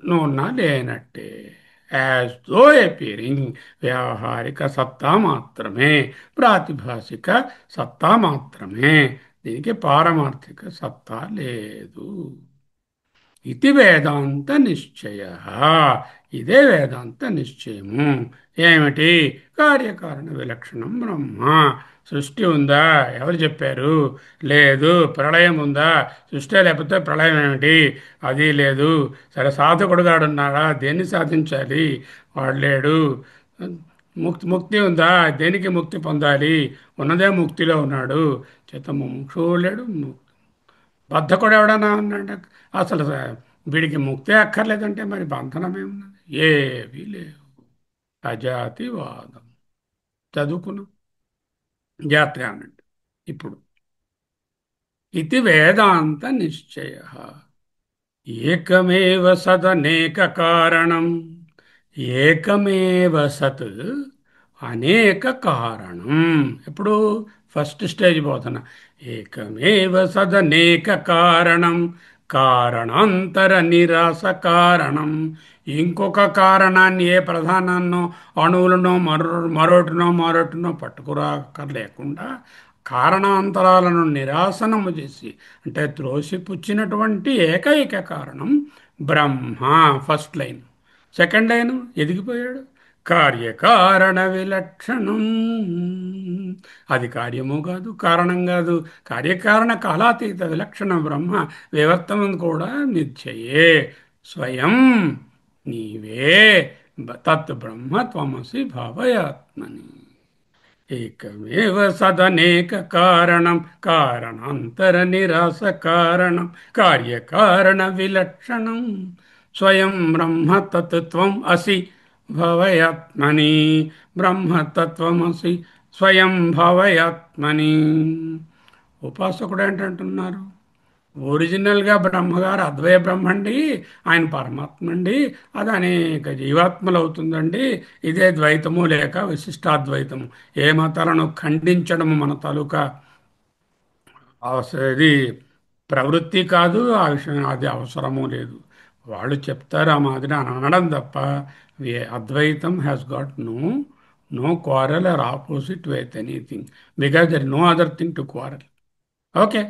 నూన్నా లేనట్టే. యాజ్ దో అపియరింగ్, వ్యావహారిక సత్తా మాత్రమే, ప్రాతిభాసిక సత్తా మాత్రమే. దీనికి పారమార్థిక సత్తా లేదు. ఇది వేదాంత నిశ్చయ. ఇదే వేదాంత నిశ్చయము. ఏమిటి? కార్యకారణ విలక్షణం బ్రహ్మ. సృష్టి ఉందా? ఎవరు చెప్పారు? లేదు. ప్రళయం ఉందా? సృష్టి లేకపోతే ప్రళయం ఏమిటి? అది లేదు. సరే, సాధకుడుగాడున్నాడా? దేన్ని సాధించాలి? వాడు లేడు. ముక్తి ఉందా? దేనికి ముక్తి పొందాలి? ఉన్నదే ముక్తిలో ఉన్నాడు. చేత ముముక్షువు లేడు. బద్ధకుడు ఎవడన్నా ఉన్నాడు? అసలు వీడికి ముక్తే అక్కర్లేదంటే మరి బంధనమే ఉన్నది? ఏవీ లేవు. అజాతివాదం చదువుకున్నాం. జాగ్రత్తగా అనండి. ఇప్పుడు ఇది వేదాంత నిశ్చయ. ఏకమేవ సదనేక కారణం. ఏకమేవ సత్ అనేక కారణం. ఇప్పుడు ఫస్ట్ స్టేజ్ పోతున్నా. ఏకమేవ సదనేక కారణం. కారణాంతర నిరాశ కారణం. ఇంకొక కారణాన్ని, ఏ ప్రధానాన్నో అణువులనో మరోటినో పట్టుకురాకర్లేకుండా కారణాంతరాలను నిరాసనము చేసి, అంటే త్రోసిపుచ్చినటువంటి ఏకైక కారణం Brahma. First line. Second line ఎదిగిపోయాడు. కార్యకారణ విలక్షణం. అది కార్యము కాదు, కారణం కాదు. కార్యకారణ కాలాతీత విలక్షణ బ్రహ్మ. వివర్తనం కూడా నిత్యయే. స్వయం నీవే. తత్ బ్రహ్మ త్వమసి భావయాత్మని. ఏకమేవ సదనేక కారణం. కారణాంతర నిరాశ కారణం. కార్యకారణ విలక్షణం. స్వయం బ్రహ్మ తత్వం అసి భవయాత్మని. బ్రహ్మతత్వమసి స్వయం భవయాత్మని. ఉపాసకుడు ఏంటంటున్నారు? ఒరిజినల్గా బ్రహ్మగారు అద్వయ బ్రహ్మండి, ఆయన పరమాత్మ అండి. అది అనేక జీవాత్మలు అవుతుందండి. ఇదే ద్వైతము లేక విశిష్టాద్వైతము. ఏ మతాలను ఖండించడము మన తాలూకా ఇది ప్రవృత్తి కాదు. ఆ విషయం అది అవసరము లేదు. వాళ్ళు చెప్తారు ఆ మాదిరి అని అనడం తప్ప, అద్వైతం has got no quarrel or opposite with anything, because there no other thing to quarrel. Okay.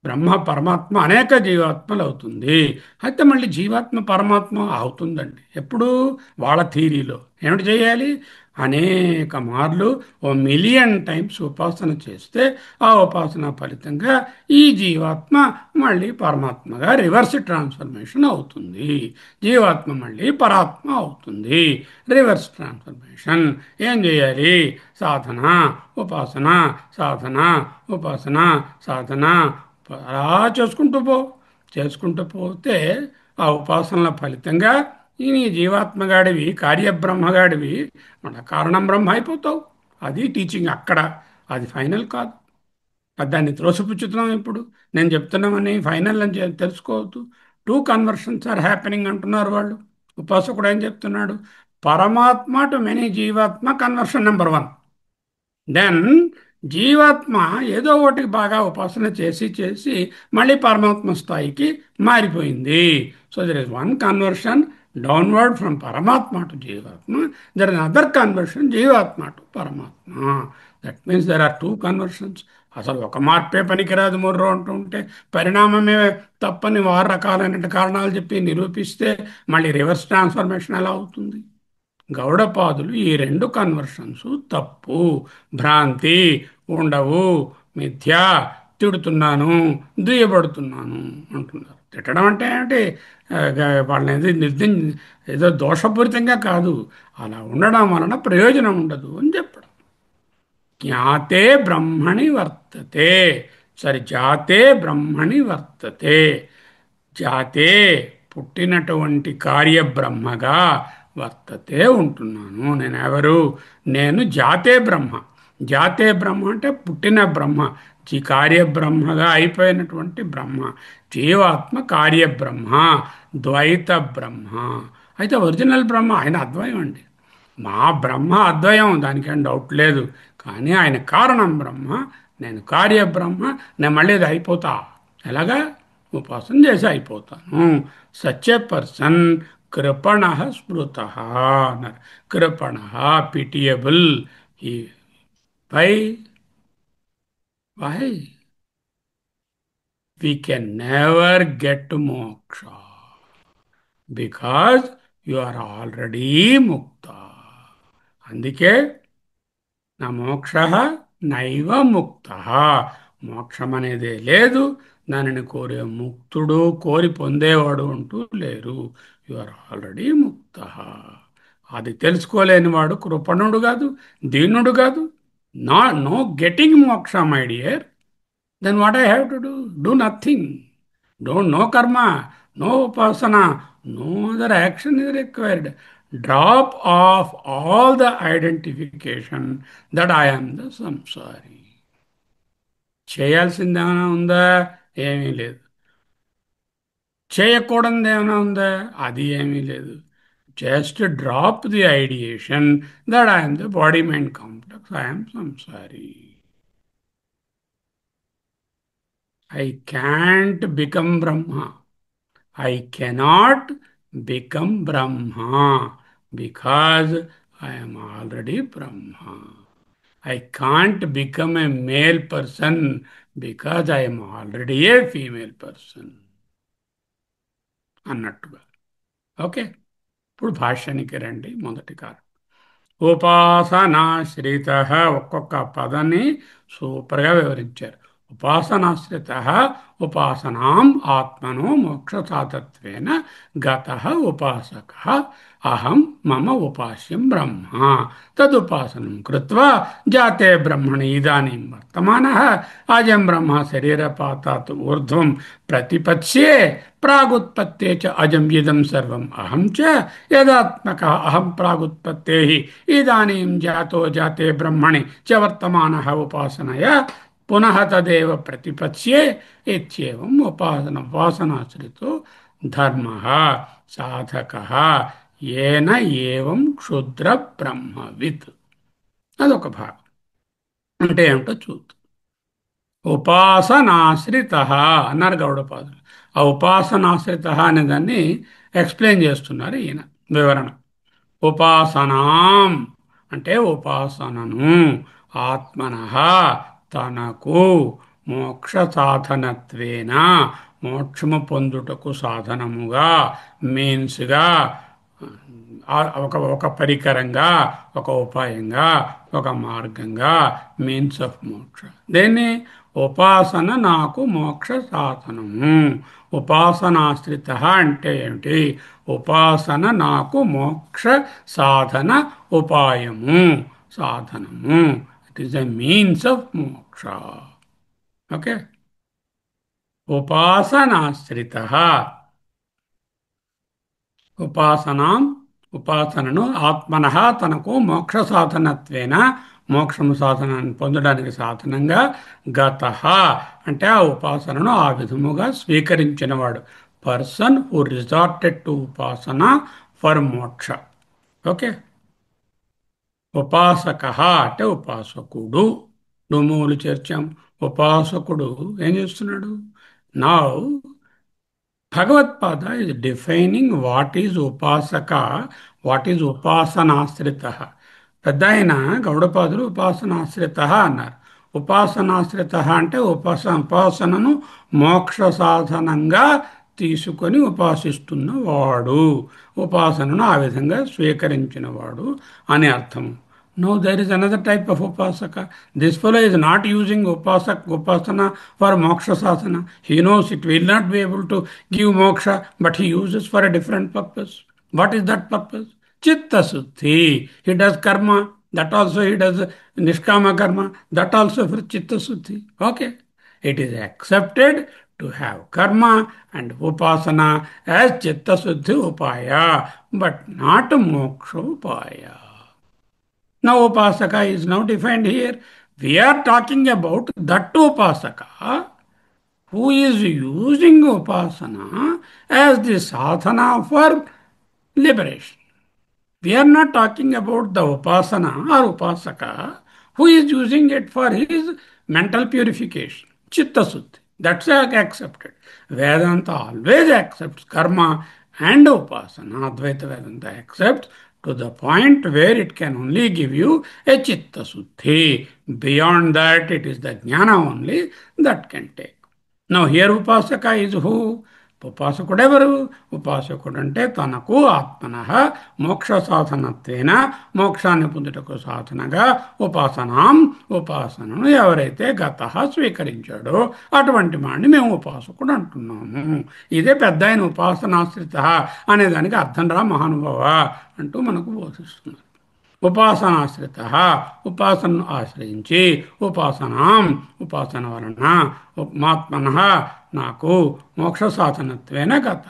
Brahma పరమాత్మ అనేక జీవాత్మలు అవుతుంది. అయితే మళ్ళీ జీవాత్మ పరమాత్మ అవుతుందండి ఎప్పుడు? వాళ్ళ థీరీలో ఏమిటి చేయాలి? అనేక మార్లు 1,000,000 టైమ్స్ ఉపాసన చేస్తే ఆ ఉపాసన ఫలితంగా ఈ జీవాత్మ మళ్ళీ పరమాత్మగా రివర్స్ ట్రాన్స్ఫర్మేషన్ అవుతుంది. జీవాత్మ మళ్ళీ పరాత్మ అవుతుంది. Reverse transformation. ఏం చేయాలి? సాధన, ఉపాసన, సాధన, ఉపాసన, సాధన. అలా చేసుకుంటూ పోతే ఆ ఉపాసనల ఫలితంగా ఈ నీ జీవాత్మగాడివి, కార్యబ్రహ్మగాడివి, మన కారణం బ్రహ్మ అయిపోతావు. అది టీచింగ్ అక్కడ. అది ఫైనల్ కాదు. దాన్ని త్రోసిపుచ్చుతున్నాం ఇప్పుడు. నేను చెప్తున్నామని ఫైనల్ అని తెలుసుకోవద్దు. టూ కన్వర్షన్స్ ఆర్ హ్యాపెనింగ్ అంటున్నారు వాళ్ళు. ఉపాసకుడు ఏం చెప్తున్నాడు? పరమాత్మ టు మెనీ జీవాత్మ కన్వర్షన్ నెంబర్ వన్. దెన్ జీవాత్మ ఏదో ఒకటి బాగా ఉపాసన చేసి మళ్ళీ పరమాత్మ స్థాయికి మారిపోయింది. So there is one conversion downward from పరమాత్మ టు జీవాత్మ. దర్ ఇస్ అదర్ కన్వర్షన్ జీవాత్మ టు పరమాత్మ. That means there are two conversions. అసలు ఒక మార్పే పనికిరాదు ముర్రో అంటూ ఉంటే, పరిణామమే తప్పని 6 రకాలైన కారణాలు చెప్పి నిరూపిస్తే మళ్ళీ రివర్స్ ట్రాన్స్ఫర్మేషన్ ఎలా అవుతుంది? గౌడపాదులు ఈ రెండు కన్వర్షన్స్ తప్పు, భ్రాంతి, ఉండవు, మిథ్యా, తిడుతున్నాను, దుయ్యబడుతున్నాను అంటున్నారు. తిట్టడం అంటే ఏమిటి? వాళ్ళని ఏదో దోషపూరితంగా కాదు, అలా ఉండడం వలన ప్రయోజనం ఉండదు అని చెప్పడం. జ్ఞాతే బ్రహ్మణి వర్తతే. సరి, జాతే బ్రహ్మణి వర్తతే. జాతే పుట్టినటువంటి కార్యబ్రహ్మగా వర్తతే ఉంటున్నాను. నేను ఎవరు? నేను జాతే బ్రహ్మ. జాతే బ్రహ్మ అంటే పుట్టిన బ్రహ్మ. కార్యబ్రహ్మగా అయిపోయినటువంటి బ్రహ్మ. జీవాత్మ కార్యబ్రహ్మ, ద్వైత బ్రహ్మ. అయితే ఒరిజినల్ బ్రహ్మ ఆయన అద్వయం అండి. మా బ్రహ్మ అద్వయం, దానికేం డౌట్ లేదు. కానీ ఆయన కారణం బ్రహ్మ, నేను కార్యబ్రహ్మ. నేను మళ్ళీ అది అయిపోతా. ఎలాగా? ఉపాసన చేసి అయిపోతాను. సచ్ ఎ పర్సన్ కృపణ స్మృత అన్నారు. కృపణ, పిటియబుల్. ఈ why why we can never get మోక్ష బికాజ్ యు ఆర్ ఆల్రెడీ ముక్త. అందుకే నా మోక్ష నైవ ముక్త. మోక్షం అనేదే లేదు. దానిని కోరే ముక్తుడు, కోరి పొందేవాడు అంటూ లేరు. యు ఆర్ ఆల్రెడీ ముక్త. అది తెలుసుకోలేని వాడు కృపణుడు కాదు, దీనుడు కాదు. నో గెటింగ్ మోక్ష my dear. Then what I have to do? Do nothing. Don't no కర్మ, నో ఉపాసన, no other action is required. Drop off all the identification that I am the సంసారి. చేయాల్సింది ఏమైనా ఉందా? ఏమీ లేదు. చేయకూడదు ఏమైనా ఉందా? అది ఏమీ లేదు. Just drop the ideation that I'm the body mind complex, I'm సంసారి. I can't become Brahma. I cannot become Brahma because I am already Brahma. I can't become a male person because I am already a female person అన్నట్టుగా. Okay. ఇప్పుడు భాష్యానికి రండి. మొదటి కారణం ఉపాసనాశ్రిత. ఒక్కొక్క పదాన్ని సూపర్గా వివరించారు. ఉపాసనాశ్రిత ఉపాసనాం ఆత్మనో మోక్షసాధత్వేన గత ఉపాసక అహం మమ ఉపాస్యం బ్రహ్మ తదుపాసనం కృత్వా జాతే బ్రహ్మణి ఇదానీం వర్తమానః అజం బ్రహ్మ శరీరపాతాత్ ఊర్ధ్వం ప్రతిపత్స్యే ప్రాగుత్పత్తే చ అజం ఇదం సర్వం అహం చ యదాత్మక అహం ప్రాగుత్పత్తే ఇదానీం జాతో జాతే బ్రహ్మణి చ వర్తమానః ఉపాసనయా పునః తదేవ ప్రతిపత్స్యే ఇత్యేవం ఉపాసనాశ్రితో ధర్మః సాధకః ఏన ఏవం క్షుద్ర బ్రహ్మవిత్. అదొక భాగం. అంటే ఏమిటో చూద్దాం. ఉపాసనాశ్రిత అన్నారు గౌడపాదులు. ఆ ఉపాసనాశ్రిత అనే దాన్ని ఎక్స్ప్లెయిన్ చేస్తున్నారు ఈయన. వివరణ: ఉపాసనాం అంటే ఉపాసనను, ఆత్మనః తనకు, మోక్ష సాధనత్వేన మోక్షము పొందుటకు సాధనముగా, మీన్స్గా, ఒక ఒక పరికరంగా, ఒక ఉపాయంగా, ఒక మార్గంగా, మీన్స్ ఆఫ్ మోక్ష. దేన్ని? ఉపాసన నాకు మోక్ష సాధనము. ఉపాసనాశ్రిత అంటే ఏమిటి? ఉపాసన నాకు మోక్ష సాధన ఉపాయము, సాధనము. It is a means of మోక్ష. ఓకే. ఉపాసనాశ్రిత ఉపాసనాం ఉపాసనను ఆత్మనః తనకు మోక్ష సాధనత్వేన మోక్షము సాధనాన్ని పొందడానికి సాధనంగా గతః అంటే ఆ ఉపాసనను ఆ విధముగా స్వీకరించినవాడు. పర్సన్ హూ రిజార్టెడ్ టు ఉపాసన ఫర్ మోక్ష. ఓకే. ఉపాసక అంటే ఉపాసకుడు. డుములు చేర్చాం. ఉపాసకుడు ఏం చేస్తున్నాడు? నా Bhagavad-pada is defining what is upasaka, what is upasanaశ్రిత. పెద్ద ఆయన గౌడపాదులు ఉపాసనాశ్రిత అన్నారు. ఉపాసనాశ్రిత అంటే ఉపాసనను మోక్ష సాధనంగా తీసుకొని ఉపాసిస్తున్నవాడు, ఉపాసనను ఆ విధంగా స్వీకరించినవాడు అని అర్థం. No, there is another type of upasaka. This fellow is not using upasana for moksha sadhana. He knows it will not be able to give moksha, but he uses for a different purpose. What is that purpose? Chitta suddhi. He does karma. That also he does nishkama karma. That also for chitta suddhi. Okay. It is accepted to have karma and upasana as chitta suddhi upaya, but not moksha upaya. Now, Upasaka is now defined here. We are talking about that Upasaka who is using Upasana as the sadhana for liberation. We are not talking about the Upasana or Upasaka who is using it for his mental purification, Chitta Suddhi. That's accepted. Vedanta always accepts karma and Upasana. Advaita Vedanta accepts to the point where it can only give you a Chitta Suddhi. Beyond that, it is the Jnana only that can take. Now, here Upasaka is who? ఉపాసకుడెవరు? ఉపాసకుడు అంటే తనకు ఆత్మనః మోక్ష సాధనత్వేన మోక్షాన్ని పొందుటకు సాధనగా ఉపాసనను ఎవరైతే గతః స్వీకరించాడో అటువంటి వాడిని మేము ఉపాసకుడు అంటున్నాము. ఇదే పెద్ద ఆయన ఉపాసనాశ్రిత అనే దానికి అర్థం రా మహానుభావ అంటూ మనకు బోధిస్తున్నారు. ఉపాసనాశ్రిత, ఉపాసనను ఆశ్రయించి, ఉపాసన వలన మాత్మన నాకు మోక్ష సాధనత్వేన గత,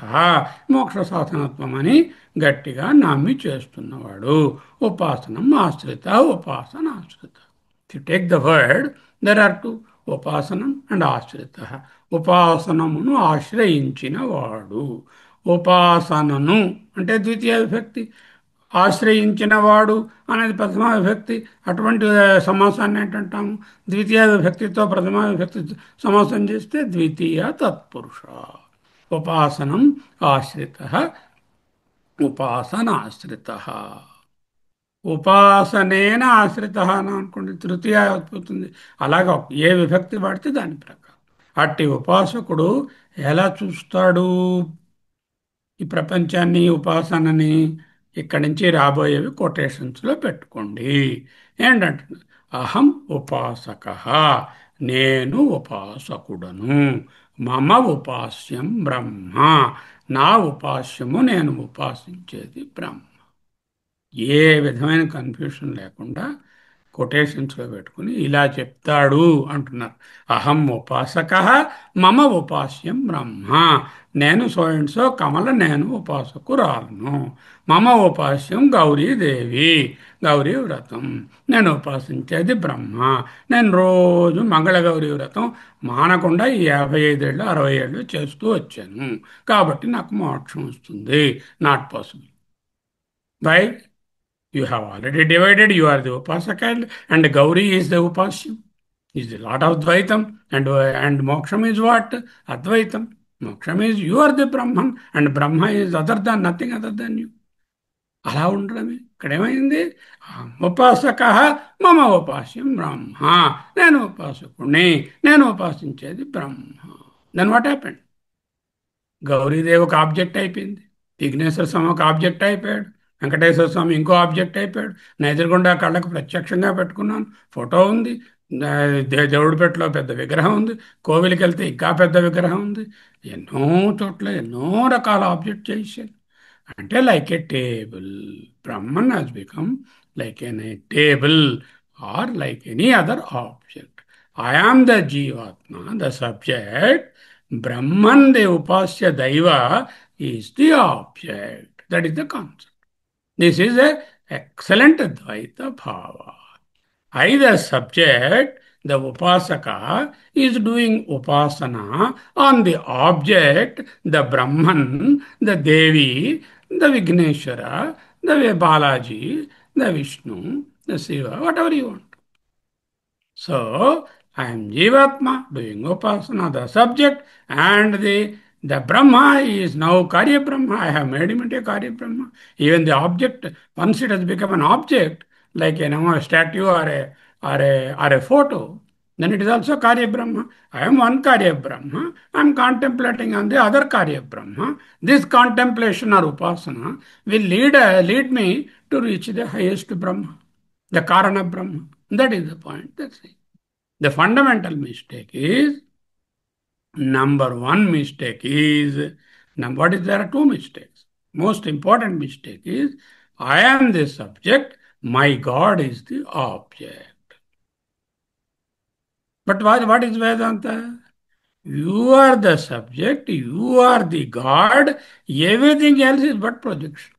మోక్ష సాధనత్వం అని గట్టిగా నమ్మి చేస్తున్నవాడు. ఉపాసనం ఆశ్రిత, ఉపాసనాశ్రిత. You take the word, there are two, ఉపాసనం అండ్ ఆశ్రిత. ఉపాసనమును ఆశ్రయించిన వాడు. ఉపాసనను అంటే ద్వితీయ విభక్తి, ఆశ్రయించిన వాడు అనేది ప్రథమా విభక్తి. అటువంటి సమాసాన్ని ఏంటంటాము? ద్వితీయ విభక్తితో ప్రథమా విభక్తి సమాసం చేస్తే ద్వితీయ తత్పురుష. ఉపాసనం ఆశ్రిత, ఉపాసనాశ్రిత. ఉపాసనేన ఆశ్రిత అని అనుకోండి, తృతీయ అయిపోతుంది. అలాగా ఏ విభక్తి వాడితే దాని ప్రకారం. అట్టి ఉపాసకుడు ఎలా చూస్తాడు ఈ ప్రపంచాన్ని, ఉపాసనని? ఇక్కడి నుంచి రాబోయేవి కొటేషన్స్లో పెట్టుకోండి. ఏంటంటే, అహం ఉపాసక, నేను ఉపాసకుడను. మమ ఉపాస్యం బ్రహ్మ, నా ఉపాస్యము నేను ఉపాసించేది బ్రహ్మ. ఏ విధమైన కన్ఫ్యూషన్ లేకుండా కొటేషన్స్లో పెట్టుకుని ఇలా చెప్తాడు అంటున్నారు. అహం ఉపాసక, మమ ఉపాస్యం బ్రహ్మ. నేను సో అండ్ సో కమల, నేను ఉపాసకురాలను. మమ ఉపాస్యం గౌరీదేవి, గౌరీ వ్రతం. నేను ఉపాసించేది బ్రహ్మ. నేను రోజు మంగళగౌరీ వ్రతం మానకుండా ఈ 55 ఏళ్ళు 60 ఏళ్ళు చేస్తూ వచ్చాను. కాబట్టి నాకు మోక్షం వస్తుంది. Not possible. Why? You have already divided. You are the Upasaka, and Gauri is the Upasya. Is the lot of Dvaitam, and Moksham is what? Advaitam. Moksham is you are the Brahman, and Brahma is other than nothing other than you. అలా ఉండడమే. ఇక్కడేమైంది? ఉపాసక మమ ఉపాస్యం బ్రహ్మ, నేను ఉపాసకుణ్ణి, నేను ఉపాసించేది Brahma. Then what happened? Gauridevi ఒక object అయిపోయింది, విఘ్నేశ్వర స్వామి ఒక ఆబ్జెక్ట్ అయిపోయాడు, వెంకటేశ్వర స్వామి ఇంకో ఆబ్జెక్ట్ అయిపోయాడు. నా ఎదురుగుండా కళ్ళకు ప్రత్యక్షంగా పెట్టుకున్నాను, ఫోటో ఉంది, దేవుడిపేటలో పెద్ద విగ్రహం ఉంది, కోవిలికి వెళ్తే ఇంకా పెద్ద విగ్రహం ఉంది. ఎన్నో చోట్ల ఎన్నో రకాల ఆబ్జెక్ట్ చేశాను. అంటే like a table, Brahman has become like an a table or like any other object. I am the జీవాత్మ, the subject. Brahman, the upasya daiva, is the object. That is the concept. This is a excellent Advaita Bhava. I, the subject, the upasaka, is doing upasana on the object, the Brahman, the Devi, the Vigneshwara, the Balaji, the Vishnu, the Shiva, whatever you want. So, I am Jivatma doing Upasana, the subject, and the Brahma is now Karya Brahma. I have made him into a Karya Brahma. Even the object, once it has become an object, like a statue or a photo, then it is also Karya Brahma. I am one Karya Brahma. I am contemplating on the other Karya Brahma. This contemplation or Upasana will lead me to reach the highest Brahma, the Karana Brahma. That is the point. That's it. The fundamental mistake is, number one mistake is, there are two mistakes. Most important mistake is, I am the subject, my God is the object. But what is Vedanta? You are the subject, you are the God, everything else is but projection.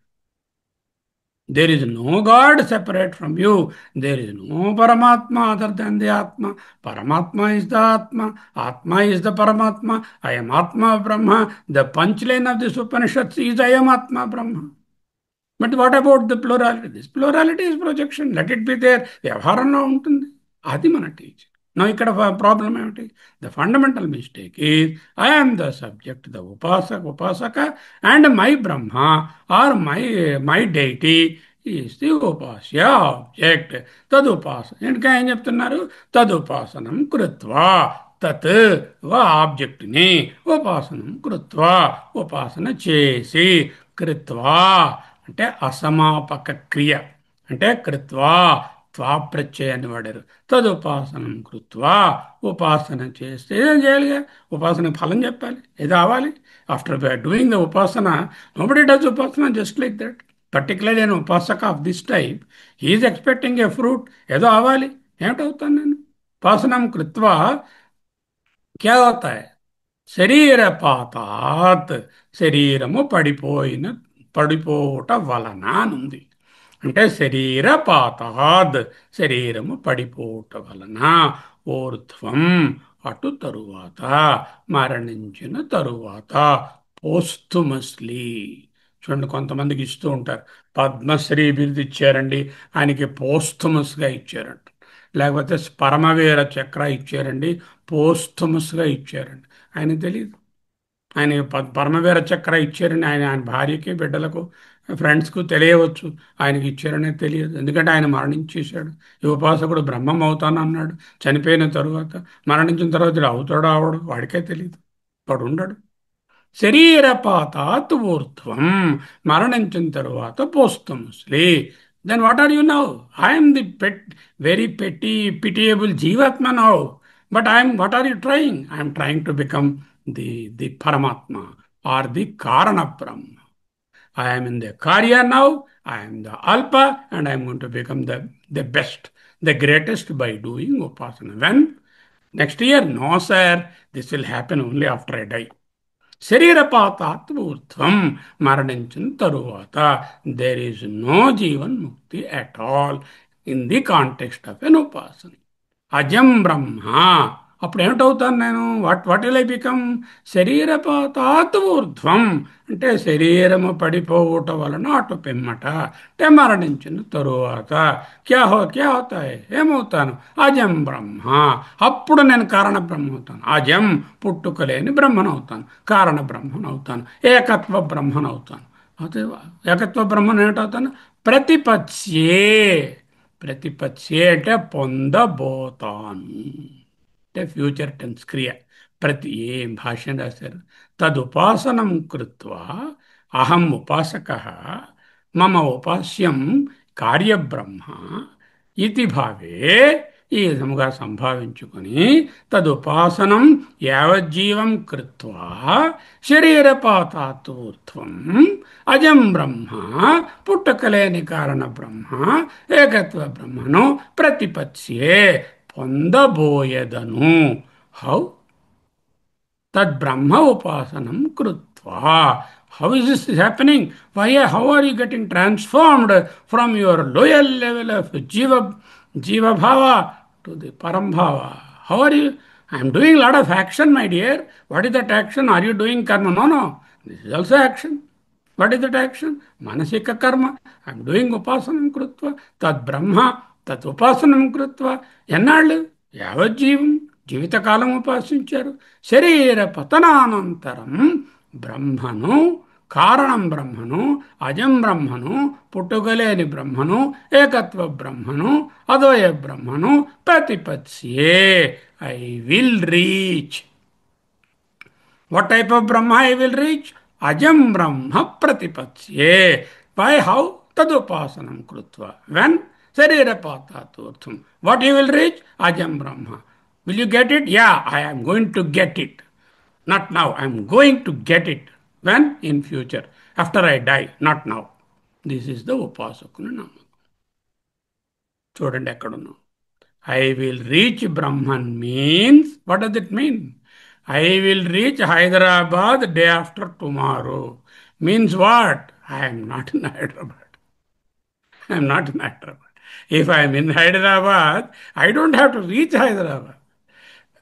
There is no God separate from you. There is no Paramatma other than the Atma. Paramatma is the Atma. Atma is the Paramatma. I am Atma Brahma. The punchline of this Upanishad is I am Atma Brahma. But what about the plurality? This plurality is projection. Let it be there. వ్యవహారంలో ఉంటుంది. అది మన teacher. నా ఇక్కడ problem ఏమిటి? The fundamental mistake is, I am the subject, the ఉపాసక and my Brahma or my deity is the ఉపాస్య object. తదుపాసన ఇంకా ఏం చెప్తున్నారు? తదుపాసనం కృత్వా, తత్ ఆబ్జెక్ట్ని ఉపాసనం కృత్వా ఉపాసన చేసి కృత్వా అంటే అసమాపక క్రియ అంటే కృత్వా త్వా ప్రత్యయాన్ని వాడారు తదుపాసనం కృత్వా ఉపాసన చేస్తే ఏం చేయాలిగా ఉపాసన ఫలం చెప్పాలి ఏదో అవ్వాలి ఆఫ్టర్ డూయింగ్ ద ఉపాసన నోబడి డస్ ఉపాసన just like that particularly an ఉపాసక of this type is expecting a fruit ఏదో అవ్వాలి ఏమిటవుతాను నేను ఉపాసనం కృత్వా క్యా అవుతా శరీరపాతాత్ శరీరము పడిపోవుట వలన అనుంది అంటే శరీరపాతాద్ శరీరము పడిపోవుట వలన ఊర్ధ్వం అటు తరువాత మరణించిన తరువాత పోస్తుమస్లీ చూడండి కొంతమందికి ఇస్తూ ఉంటారు పద్మశ్రీ బిరుదు ఇచ్చారండి ఆయనకి పోస్తుమస్గా ఇచ్చారంట లేకపోతే పరమవీర చక్ర ఇచ్చారండి పోస్తుమస్గా ఇచ్చారండి ఆయన తెలియదు ఆయన పరమవీర చక్ర ఇచ్చారని ఆయన భార్యకి బిడ్డలకు ఫ్రెండ్స్కు తెలియవచ్చు ఆయనకి ఇచ్చారనే తెలియదు ఎందుకంటే ఆయన మరణించేశాడు ఈ ఉపాసకుడు బ్రహ్మం అవుతాను అన్నాడు చనిపోయిన తరువాత మరణించిన తర్వాత వీడు అవుతాడో అవడు వాడికే తెలియదు వాడు ఉండడు శరీరపాతాత్ ఊర్ధ్వం మరణించిన తరువాత posthumously then what are you now I'm the very pitiable జీవాత్మ now but I'm what are you trying I'm trying to become the పరమాత్మ ఆర్ ది కారణ Brahma I am in the Karya now, I am the Alpa, and I am going to become the best, the greatest by doing Upasana. When? Next year? No, sir. This will happen only after I die. శరీరపాతాత్ ఊర్ధ్వం మరణించిన తరువాత there is no జీవన్ ముక్తి at all in the context of an ఉపాసన అజం బ్రహ్మ అప్పుడు ఏమిటవుతాను నేను వాట్ విల్ ఐ బికమ్ శరీరపాతాత్ ఊర్ధ్వం అంటే శరీరము పడిపోవుట వలన అటు పిమ్మట అంటే మరణించిన తరువాత క్యా అవుతాయి ఏమవుతాను అజం బ్రహ్మ అప్పుడు నేను కారణ బ్రహ్మ అవుతాను అజం పుట్టుకలేని బ్రహ్మనవుతాను కారణ బ్రహ్మనవుతాను ఏకత్వ బ్రహ్మనవుతాను అదే ఏకత్వ బ్రహ్మను ఏమిటవుతాను ప్రతిపత్స్యే అంటే పొందబోతాను అంటే ఫ్యూచర్ టెన్స్ క్రియ ప్రతి ఏం భాష్యం రాశారు తదుపాసనం కృత్వా అహం ఉపాసక మమ ఉపాస్యం కార్యబ్రహ్మ ఇది భావే ఈ విధముగా సంభావించుకొని తదుపాసనం యావజ్జీవం కృత్వా శరీరపాతాతూర్ధ్వం అజం బ్రహ్మ పుట్టకలేని కారణ బ్రహ్మ ఏకత్వ బ్రహ్మను ప్రతిపత్స్యే పొందబోయెదను హౌ తద్బ్రహ్మ ఉపాసనం కృత్వా how is this happening how are you getting transformed from your lower level of జీవభావ టు ది పరంభావ how are you I'm doing lot of action my dear what is that action are you doing కర్మ no this is also action what is that action మానసిక కర్మ I'm doing ఉపాసనం కృత్వ తద్బ్రహ్మ తత్ ఉపాసనం కృత్వ ఎన్నాళ్ళు యావజ్జీవం జీవితకాలం ఉపాసించారు శరీర పతనానంతరం బ్రహ్మను కారణం బ్రహ్మను అజం బ్రహ్మను పుట్టుకలేని బ్రహ్మను ఏకత్వ బ్రహ్మను అద్వయ బ్రహ్మను ప్రతిపత్స్యే I will reach what type of Brahma I will reach అజం బ్రహ్మ ప్రతిపత్స్యే బై హౌ తదుపాసనం కృత్వా వెన్ శరీరపాతాతూర్థం వాట్ యూ విల్ రీచ్ అజం Brahma will you get it yeah I am going to get it not now I am going to get it when in future after I die not now this is the upasakuna namaku చూడండి ఎక్కడున్నాం I will reach Brahman means what does it mean I will reach Hyderabad day after tomorrow means what I am not in Hyderabad I am not in Hyderabad if I am in Hyderabad I don't have to reach Hyderabad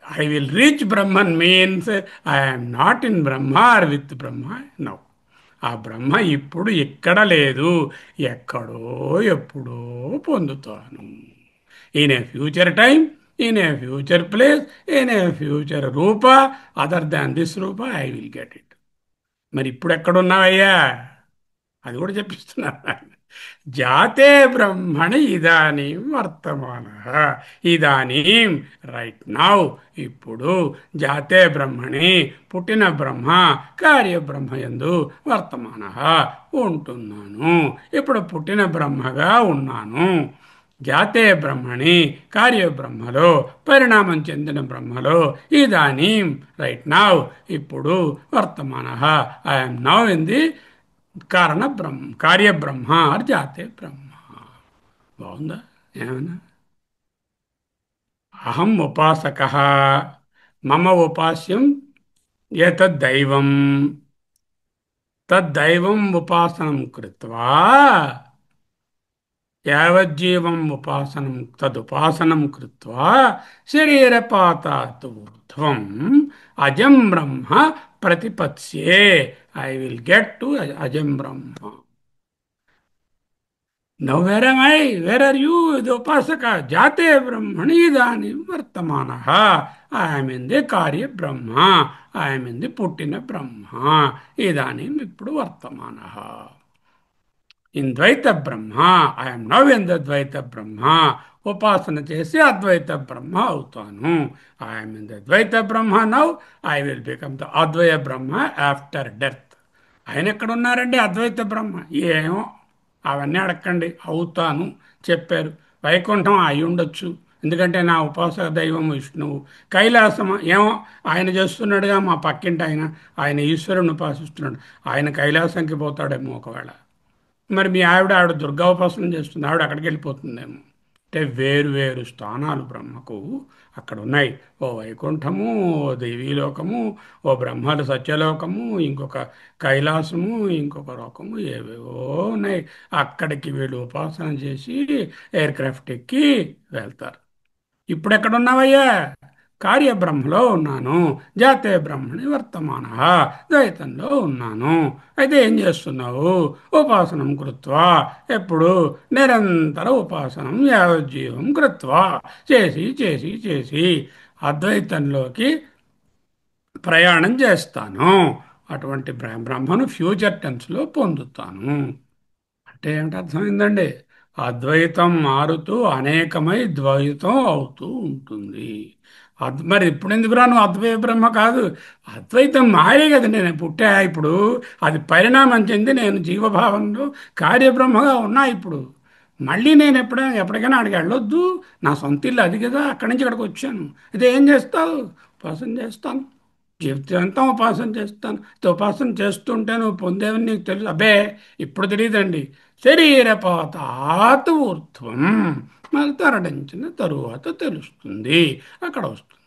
I will reach Brahman means I am not in Brahma or with Brahma now. ఆ బ్రహ్మ ఇప్పుడు ఇక్కడ లేదు ఎక్కడో ఎప్పుడో పొందుతాను in a future time in a future place in a future రూప other than this రూప I will get it మరి ఇప్పుడు ఎక్కడున్నావయ్యా అది కూడా చెప్పిస్తున్నారు ఆయన. జాతే బ్రహ్మణి ఇదానీం వర్తమాన. ఇదానీం, రైట్ నౌ, ఇప్పుడు, జాతే బ్రహ్మణి, పుట్టిన బ్రహ్మ, కార్యబ్రహ్మ యందు వర్తమాన, ఉంటున్నాను. ఇప్పుడు పుట్టిన బ్రహ్మగా ఉన్నాను. జాతే బ్రహ్మణి, కార్యబ్రహ్మలో, పరిణామం చెందిన బ్రహ్మలో, ఇదానీం, రైట్ నౌ, ఇప్పుడు, వర్తమాన, ఐఎమ్ నౌ ఇన్ ది కారణ బ్రహ్మ, కార్యబ్రహ్మ ఆర్ జాతే బ్రహ్మ. బాగుందా? ఏమన్నా? అహం ఉపాసక, మమ ఉపాస్యం ఏతద్దైవం, తద్దైవం ఉపాసనం కృత్వా, యావజ్జీవం ఉపాసనం తదుపాసనం కృత్వా, శరీరపాతాత్ ఊర్ధ్వం అజం బ్రహ్మ ప్రతిపత్స్యే. ఐ విల్ గెట్ టు అజం Brahma. Now where am I? Where are you, the Upasaka? Jate Brahmani Idani Vartamanaha. I am in the Karya Brahma. I am in the Puttina Brahma. Idani Vipru Vartamanaha. In Dvaita Brahma, I am now in the Dvaita Brahma. Upasana chesi Advaita Brahma avtanu. I am in the Dvaita Brahma now. I will become the Advaita Brahma after death. ఆయన ఎక్కడ ఉన్నారండి? అద్వైత బ్రహ్మ. ఏమో, అవన్నీ అడగండి. అవుతాను చెప్పారు. వైకుంఠం అయి ఉండొచ్చు, ఎందుకంటే నా ఉపాసక దైవం విష్ణువు. కైలాసం ఏమో, ఆయన చేస్తున్నాడుగా, మా పక్కింటి ఆయన, ఆయన ఈశ్వరుని ఉపాసిస్తున్నాడు. ఆయన కైలాసంకి పోతాడేమో ఒకవేళ. మరి మీ ఆవిడ దుర్గా ఉపాసన చేస్తుంది, ఆవిడ అక్కడికి వెళ్ళిపోతుందేమో. అంటే వేరు వేరు స్థానాలు బ్రహ్మకు అక్కడ ఉన్నాయి. ఓ వైకుంఠము, ఓ దేవీలోకము, ఓ బ్రహ్మలు సత్యలోకము, ఇంకొక కైలాసము, ఇంకొక లోకము, ఏవేవో ఉన్నాయి. అక్కడికి వీళ్ళు ఉపాసన చేసి ఎయిర్ క్రాఫ్ట్ ఎక్కి వెళ్తారు. ఇప్పుడు ఎక్కడున్నావయ్యా? కార్యబ్రహ్మలో ఉన్నాను. జాతే బ్రహ్మణి వర్తమాన, ద్వైతంలో ఉన్నాను. అయితే ఏం చేస్తున్నావు? ఉపాసనం కృత్వా, ఎప్పుడు? నిరంతర ఉపాసనం యావజ్జీవం కృత్వా, చేసి చేసి చేసి అద్వైతంలోకి ప్రయాణం చేస్తాను. అటువంటి బ్రహ్మను ఫ్యూచర్ టెన్స్లో పొందుతాను. అంటే ఏమిటి అర్థమైందండి? అద్వైతం మారుతూ అనేకమై ద్వైతం అవుతూ ఉంటుంది. మరి ఇప్పుడు ఎందుకురా నువ్వు అద్వైత బ్రహ్మ కాదు? అద్వైతం మాయే కదా, నేను పుట్టా ఇప్పుడు. అది పరిణామం చెంది నేను జీవభావంలో కార్యబ్రహ్మగా ఉన్నా ఇప్పుడు. మళ్ళీ నేను ఎప్పటికైనా అక్కడికి వెళ్ళొద్దు. నా సొంత ఇల్లు అది కదా, అక్కడి నుంచి ఇక్కడికి వచ్చాను. అయితే ఏం చేస్తావు? ఉపాసన చేస్తాను. జీవితాంతం ఉపాసన చేస్తాను. ఉపాసన చేస్తుంటే నువ్వు పొందేవని నీకు తెలుసు. అబ్బే, ఇప్పుడు తెలియదండి. శరీరపాతాత్ ఊర్ధ్వం, మరి తరడించిన తరువాత తెలుస్తుంది, అక్కడ వస్తుంది.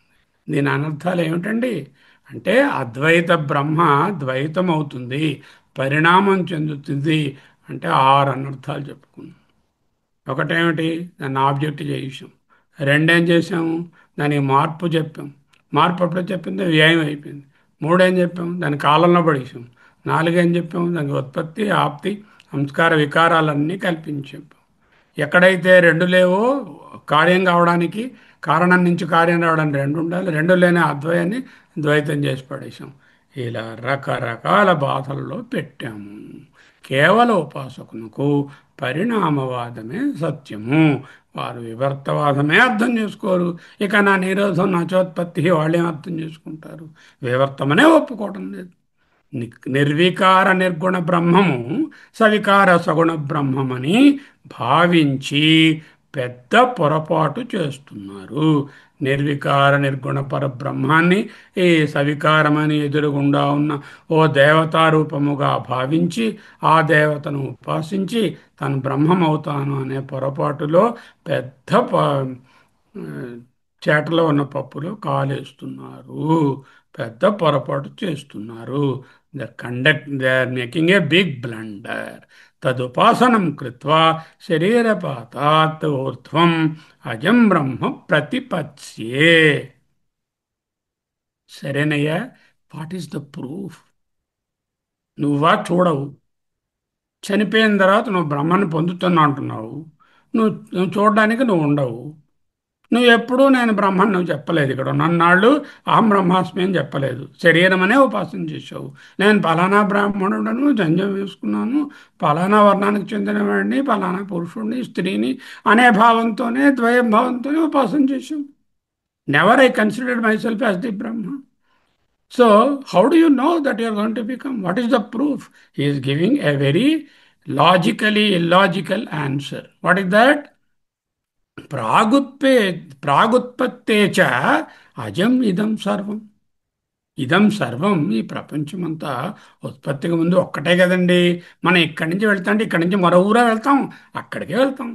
దీని అనర్థాలు ఏమిటండి? అంటే అద్వైత బ్రహ్మ ద్వైతం అవుతుంది, పరిణామం చెందుతుంది. అంటే ఆరు అనర్థాలు చెప్పుకున్నాం. ఒకటేమిటి? దాన్ని ఆబ్జెక్ట్ చేసాం. రెండేం చేసాము? దానికి మార్పు చెప్పాం. మార్పు ఎప్పుడు చెప్పింది? వ్యయం అయిపోయింది. మూడేం చెప్పాం? దాని కాలంలో పడేసాం. నాలుగేం చెప్పాం? దానికి ఉత్పత్తి, ఆప్తి, సంస్కార వికారాలన్నీ కల్పించి చెప్పాం. ఎక్కడైతే రెండు లేవో, కార్యం కావడానికి, కారణం నుంచి కార్యం రావడానికి రెండు ఉండాలి. రెండు లేని అద్వయాన్ని ద్వైతం చేసి పడేసాం. ఇలా రకరకాల బాధల్లో పెట్టాము. కేవల ఉపాసకునకు పరిణామవాదమే సత్యము. వారు వివర్తవాదమే అర్థం చేసుకోరు. ఇక నా నిరోధం, నా చోత్పత్తి వాళ్ళేం అర్థం చేసుకుంటారు? వివర్తమనే ఒప్పుకోవడం లేదు. నిర్వికార నిర్గుణ బ్రహ్మము సవికార సగుణ బ్రహ్మమని భావించి పెద్ద పొరపాటు చేస్తున్నారు. నిర్వికార నిర్గుణ పరబ్రహ్మాన్ని ఈ సవికారమని ఎదురుగుండా ఉన్న ఓ దేవతారూపముగా భావించి ఆ దేవతను ఉపాసించి తను బ్రహ్మమవుతాను అనే పొరపాటులో పెద్ద చేటలో ఉన్న పప్పులో కాలేస్తున్నారు. పెద్ద పొరపాటు చేస్తున్నారు. They are making a big blunder. తదుపాసనం కృత్వా శరీరపాతాత్ ఊర్ధ్వం అజం బ్రహ్మ ప్రతిపత్స్యే. సరేనయ్యా, వాట్ ఈస్ ద ప్రూఫ్? నువ్వా చూడవు. చనిపోయిన తర్వాత నువ్వు బ్రహ్మను పొందుతున్నా అంటున్నావు. నువ్వు చూడడానికి నువ్వు ఉండవు. నువ్వు ఎప్పుడూ నేను బ్రహ్మని నువ్వు చెప్పలేదు. ఇక్కడ ఉన్నన్నాళ్ళు అహం బ్రహ్మాస్మి అని చెప్పలేదు. శరీరం అనే ఉపాసన చేసావు. నేను పలానా బ్రాహ్మణుడను, జంజం వేసుకున్నాను, పలానా వర్ణానికి చెందినవాడిని, పలానా పురుషుడిని, స్త్రీని అనే భావంతోనే, ద్వయ భావంతోనే ఉపాసన చేసావు. Never I considered my self as the Brahma. So, how do you know that you are going to become? What is the proof? He is giving a very logically illogical answer. What is that? ప్రాగుత్పే ప్రాగుత్పత్తే చ అజం ఇదం సర్వం. ఇదం సర్వం, ఈ ప్రపంచమంతా ఉత్పత్తికి ముందు ఒక్కటే కదండి. మనం ఇక్కడి నుంచి వెళ్తా అంటే ఇక్కడి నుంచి మరో ఊరా వెళ్తాం, అక్కడికే వెళ్తాం.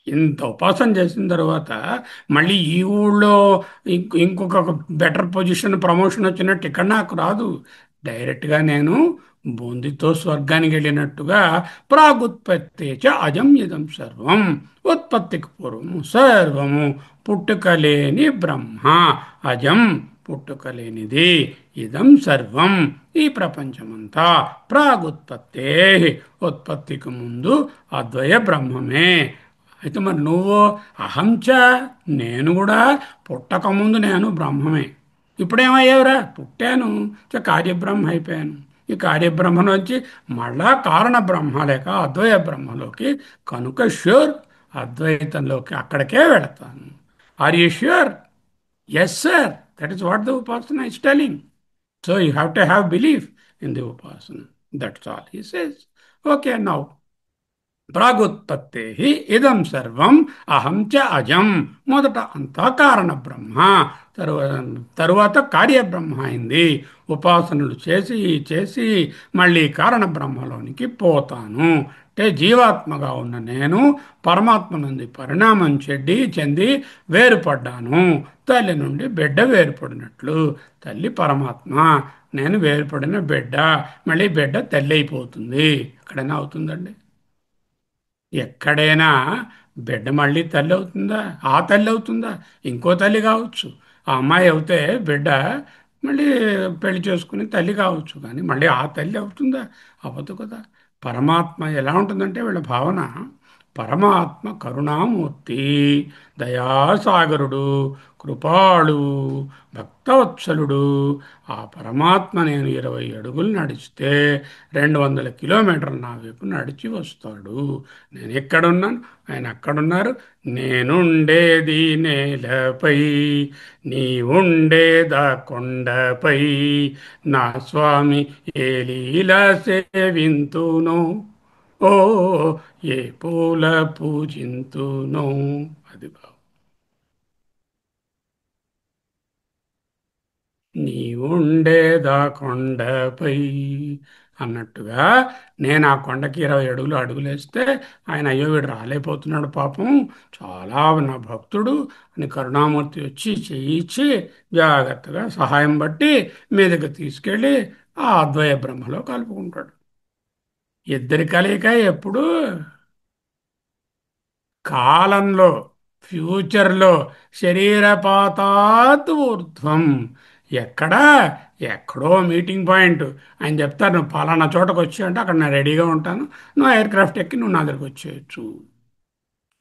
ఇంత ఉపాసన చేసిన తర్వాత మళ్ళీ ఈ ఊళ్ళో ఇంకొక బెటర్ పొజిషన్, ప్రమోషన్ వచ్చినట్టు ఇక్కడ నాకు రాదు. డైరెక్ట్గా నేను బూందితో స్వర్గానికి వెళ్ళినట్టుగా ప్రాగుత్పత్తి చ అజం ఇదం సర్వం, ఉత్పత్తికి పూర్వము సర్వము పుట్టుకలేని బ్రహ్మ, అజం పుట్టుకలేనిది, ఇదం సర్వం ఈ ప్రపంచమంతా ప్రాగుత్పత్తే ఉత్పత్తికి ముందు అద్వయ బ్రహ్మమే. అయితే మరి నువ్వు అహంచ, నేను కూడా పుట్టకముందు నేను బ్రహ్మమే. ఇప్పుడేమయ్యావురా? పుట్టాను, కార్యబ్రహ్మ అయిపోయాను. ఈ కార్యబ్రహ్మ నుంచి మళ్ళా కారణ బ్రహ్మ లేక అద్వయ బ్రహ్మలోకి, కనుక ష్యూర్ అద్వైతంలోకి అక్కడికే వెళతాను. Are you sure? Yes sir, that is what the ఉపాసన is telling. So you have to have belief in the ఉపాసన. That's all he says. Okay, now ప్రాగుత్పత్తే ఇదం సర్వం అహం చ అజం. మొదట అంతా కారణ బ్రహ్మ, తరువాత తరువాత కార్యబ్రహ్మ అయింది. ఉపాసనలు చేసి చేసి మళ్ళీ కారణ బ్రహ్మలోనికి పోతాను. అంటే జీవాత్మగా ఉన్న నేను పరమాత్మ నుండి పరిణామం చెంది వేరుపడ్డాను. తల్లి నుండి బిడ్డ వేరుపడినట్లు, తల్లి పరమాత్మ, నేను వేరుపడిన బిడ్డ, మళ్ళీ బిడ్డ తల్లి అయిపోతుంది. ఎక్కడైనా అవుతుందండి? ఎక్కడైనా బిడ్డ మళ్ళీ తల్లి అవుతుందా? ఆ తల్లి అవుతుందా? ఇంకో తల్లి కావచ్చు. ఆ అమ్మాయి అవుతే బిడ్డ మళ్ళీ పెళ్లి చేసుకుని తల్లి కావచ్చు, కానీ మళ్ళీ ఆ తల్లి అవుతుందా? అవ్వదు కదా. పరమాత్మ ఎలా ఉంటుందంటే వీళ్ళ భావన, పరమాత్మ కరుణామూర్తి, దయాసాగరుడు, కృపాళు, భక్తవత్సలుడు. ఆ పరమాత్మ నేను 20 అడుగులు నడిస్తే 200 కిలోమీటర్లు నా వైపు నడిచి వస్తాడు. నేను ఎక్కడున్నాను, ఆయన అక్కడున్నారు. నేనుండేది నేలపై, నీ ఉండేదా కొండపై, నా స్వామి ఏ లీల సేవింతునో, ఓ ఏ పూల పూజింతునో. అది బావ. నీ ఉండేదా కొండపై అన్నట్టుగా, నేను ఆ కొండకి 20 అడుగులు అడుగులేస్తే ఆయన అయ్యో వీడు రాలేకపోతున్నాడు పాపం, చాలా నా భక్తుడు అని కరుణామూర్తి వచ్చి చేయించి జాగ్రత్తగా సహాయం బట్టి మీదకి తీసుకెళ్ళి ఆ అద్వయ బ్రహ్మలో కలుపుకుంటాడు. ఇద్దరి కలయిక ఎప్పుడు? కాలంలో, ఫ్యూచర్లో, శరీరపాతాత్ ఊర్ధ్వం. ఎక్కడ? ఎక్కడో మీటింగ్ పాయింట్. ఆయన చెప్తారు, నువ్వు పలానా చోటకు వచ్చి అంటే అక్కడ నేను రెడీగా ఉంటాను, నువ్వు ఎయిర్ క్రాఫ్ట్ ఎక్కి నువ్వు నా దగ్గరికి వచ్చేయచ్చు.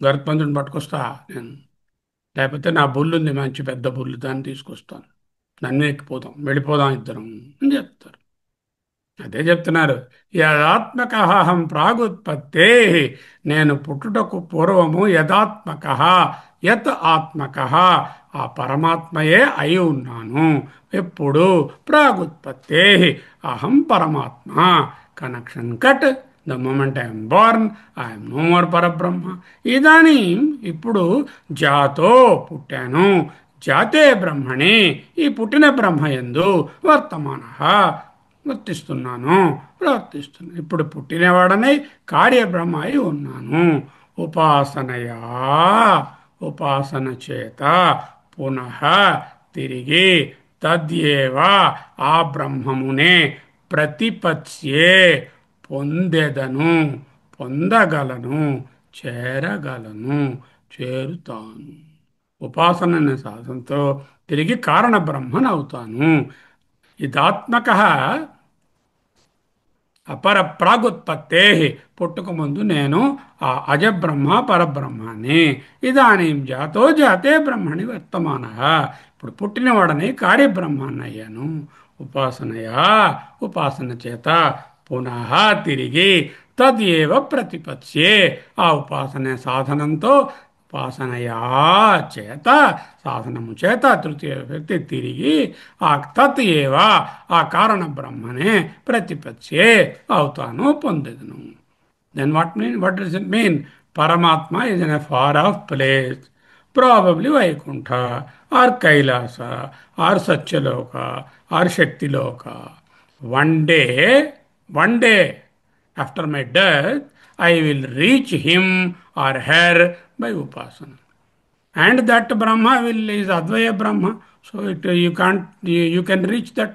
గరుత్మంతుడిని పట్టుకొస్తా నేను, లేకపోతే నా బుల్లు ఉంది మంచి పెద్ద బుల్లు, దాన్ని తీసుకొస్తాను, నన్ను ఎక్కిపోదాం, వెళ్ళిపోదాం ఇద్దరం అని చెప్తారు. అదే చెప్తున్నారు, యదాత్మక అహం ప్రాగుత్పత్తే, నేను పుట్టుటకు పూర్వము యదాత్మక, యత్ ఆత్మక, ఆ పరమాత్మయే అయి ఉన్నాను. ఎప్పుడు? ప్రాగుత్పత్తే అహం పరమాత్మ. Connection cut. The moment I'm born I'm no more పరబ్రహ్మ. ఇదానీ, ఇప్పుడు జాతో పుట్టాను, జాతే బ్రహ్మణి ఈ పుట్టిన బ్రహ్మయందు వర్తమాన వర్తిస్తున్నాను, ప్రవర్తిస్తున్నాను. ఇప్పుడు పుట్టినవాడనై కార్యబ్రహ్మ అయి ఉన్నాను. ఉపాసనయా, ఉపాసన చేత పునః తిరిగి తద్యేవ ఆ బ్రహ్మమునే ప్రతిపత్స్యే పొందెదను, పొందగలను, చేరగలను, చేరుతాను. ఉపాసన అనే సాధనతో తిరిగి కారణ బ్రహ్మనవుతాను. ఇదాత్మక అపర ప్రాగుత్పత్తే, పుట్టుక ముందు నేను ఆ అజబ్రహ్మ పరబ్రహ్మాన్ని. ఇదానీం జాతో జాతే బ్రహ్మణి వర్తమాన, ఇప్పుడు పుట్టినవాడని కార్యబ్రహ్మాన్ని అయ్యాను. ఉపాసనయా, ఉపాసన చేత పునః తిరిగి తద్యేవ ప్రతిపత్స్యే, ఆ ఉపాసన సాధనంతో, ఉపాసనయా చేత, సాధనము చేత తృతీయ వ్యక్తి తిరిగి ఆ తత్ ఏవ, ఆ కారణ బ్రహ్మనే ప్రతిపత్యే అవుతాను, పొందెదను. Then what does it mean? పరమాత్మ is in a far off place, probably Vaikuntha or Kailasa or Satyaloka or Shaktiloka. One day, one day after my death, I will reach him or her by upasana. And that Brahma will is Advaya Brahma. So you can't, you can reach that.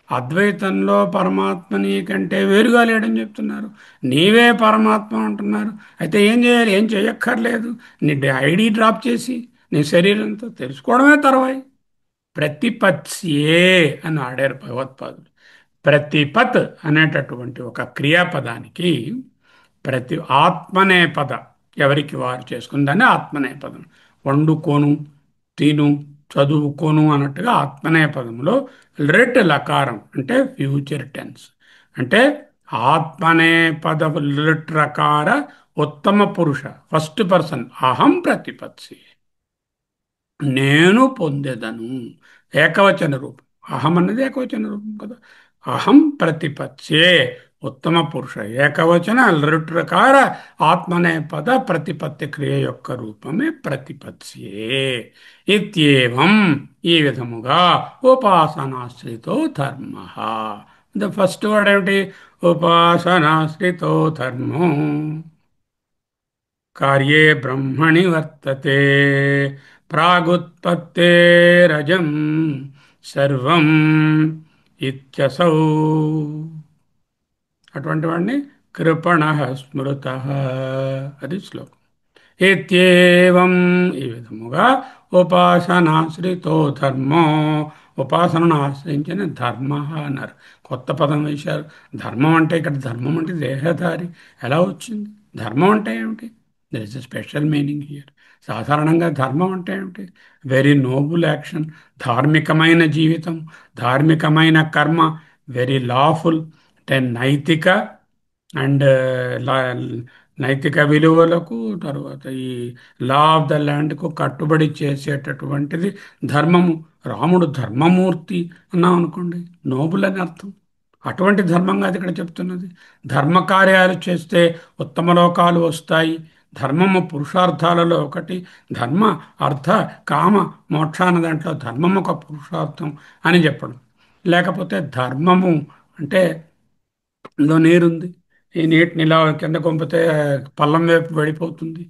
అద్వైతంలో పరమాత్మ నీకంటే వేరుగా లేడని చెప్తున్నారు. నీవే పరమాత్మ అంటున్నారు. అయితే ఏం చేయాలి? ఏం చేయక్కర్లేదు. నీ ఐడి డ్రాప్ చేసి నీ శరీరంతో తెలుసుకోవడమే తర్వాయి. ప్రతిపత్స్యే అని ఆడారు భగవత్పాదులు. ప్రతిపత్ అనేటటువంటి ఒక క్రియాపదానికి ప్రతి ఆత్మనేపద, ఎవరికి వారు చేసుకుందని ఆత్మనేపదం. వండుకోను, తిను, చదువుకోను అన్నట్టుగా ఆత్మనేపదంలో రెట్ లకారం అంటే ఫ్యూచర్ టెన్స్. అంటే ఆత్మనేపద లిట్ రకార ఉత్తమ పురుష ఫస్ట్ పర్సన్ అహం ప్రతిపత్సి, నేను పొందెదను. ఏకవచన రూపం. అహం అన్నది ఏకవచన రూపం కదా. అహం ప్రతిపత్సే, ఉత్తమ పురుష ఏకవచన లుట్రకార ఆత్మనేపద ప్రతిపత్తి క్రియ యొక్క రూపమే ప్రతిపత్స్యే. ఇత్యేవం, ఈ విధముగా ఉపాసనాశ్రితో ధర్మ. ద ఫస్ట్ వర్డ్ ఏమిటి? ఉపాసనాశ్రితో ధర్మో కార్యే బ్రహ్మణి వర్తతే, ప్రాగుత్పత్తేరజం సర్వం ఇత్యసౌ. అటువంటి వాడిని కృపణ స్మృత, అది శ్లోకం. ఇత్యేవం, ఈ విధముగా ఉపాసనాశ్రితో ధర్మో, ఉపాసనను ఆశ్రయించిన ధర్మ అన్నారు. కొత్త పదం వేశారు. ధర్మం అంటే, ఇక్కడ ధర్మం అంటే దేహధారి ఎలా వచ్చింది? ధర్మం అంటే ఏమిటి? There is a special meaning here. సాధారణంగా ధర్మం అంటే ఏమిటి? వెరీ నోబుల్ యాక్షన్, ధార్మికమైన జీవితం, ధార్మికమైన కర్మ, వెరీ లాఫుల్, అంటే నైతిక అండ్ నైతిక విలువలకు, తర్వాత ఈ లా ఆఫ్ ద ల్యాండ్కు కట్టుబడి చేసేటటువంటిది ధర్మము. రాముడు ధర్మమూర్తి అన్నాం అనుకోండి, నోబుల్ అని అర్థం. అటువంటి ధర్మంగా అది ఇక్కడ చెప్తున్నది. ధర్మ కార్యాలు చేస్తే ఉత్తమ లోకాలు వస్తాయి. ధర్మము పురుషార్థాలలో ఒకటి. ధర్మ అర్థ కామ మోక్షాన దాంట్లో ధర్మము ఒక పురుషార్థం అని చెప్పడం. లేకపోతే ధర్మము అంటే ఇందులో నీరుంది, ఈ నీటిని ఇలా కింద కొంపితే పల్లం వైపు వెళ్ళిపోతుంది,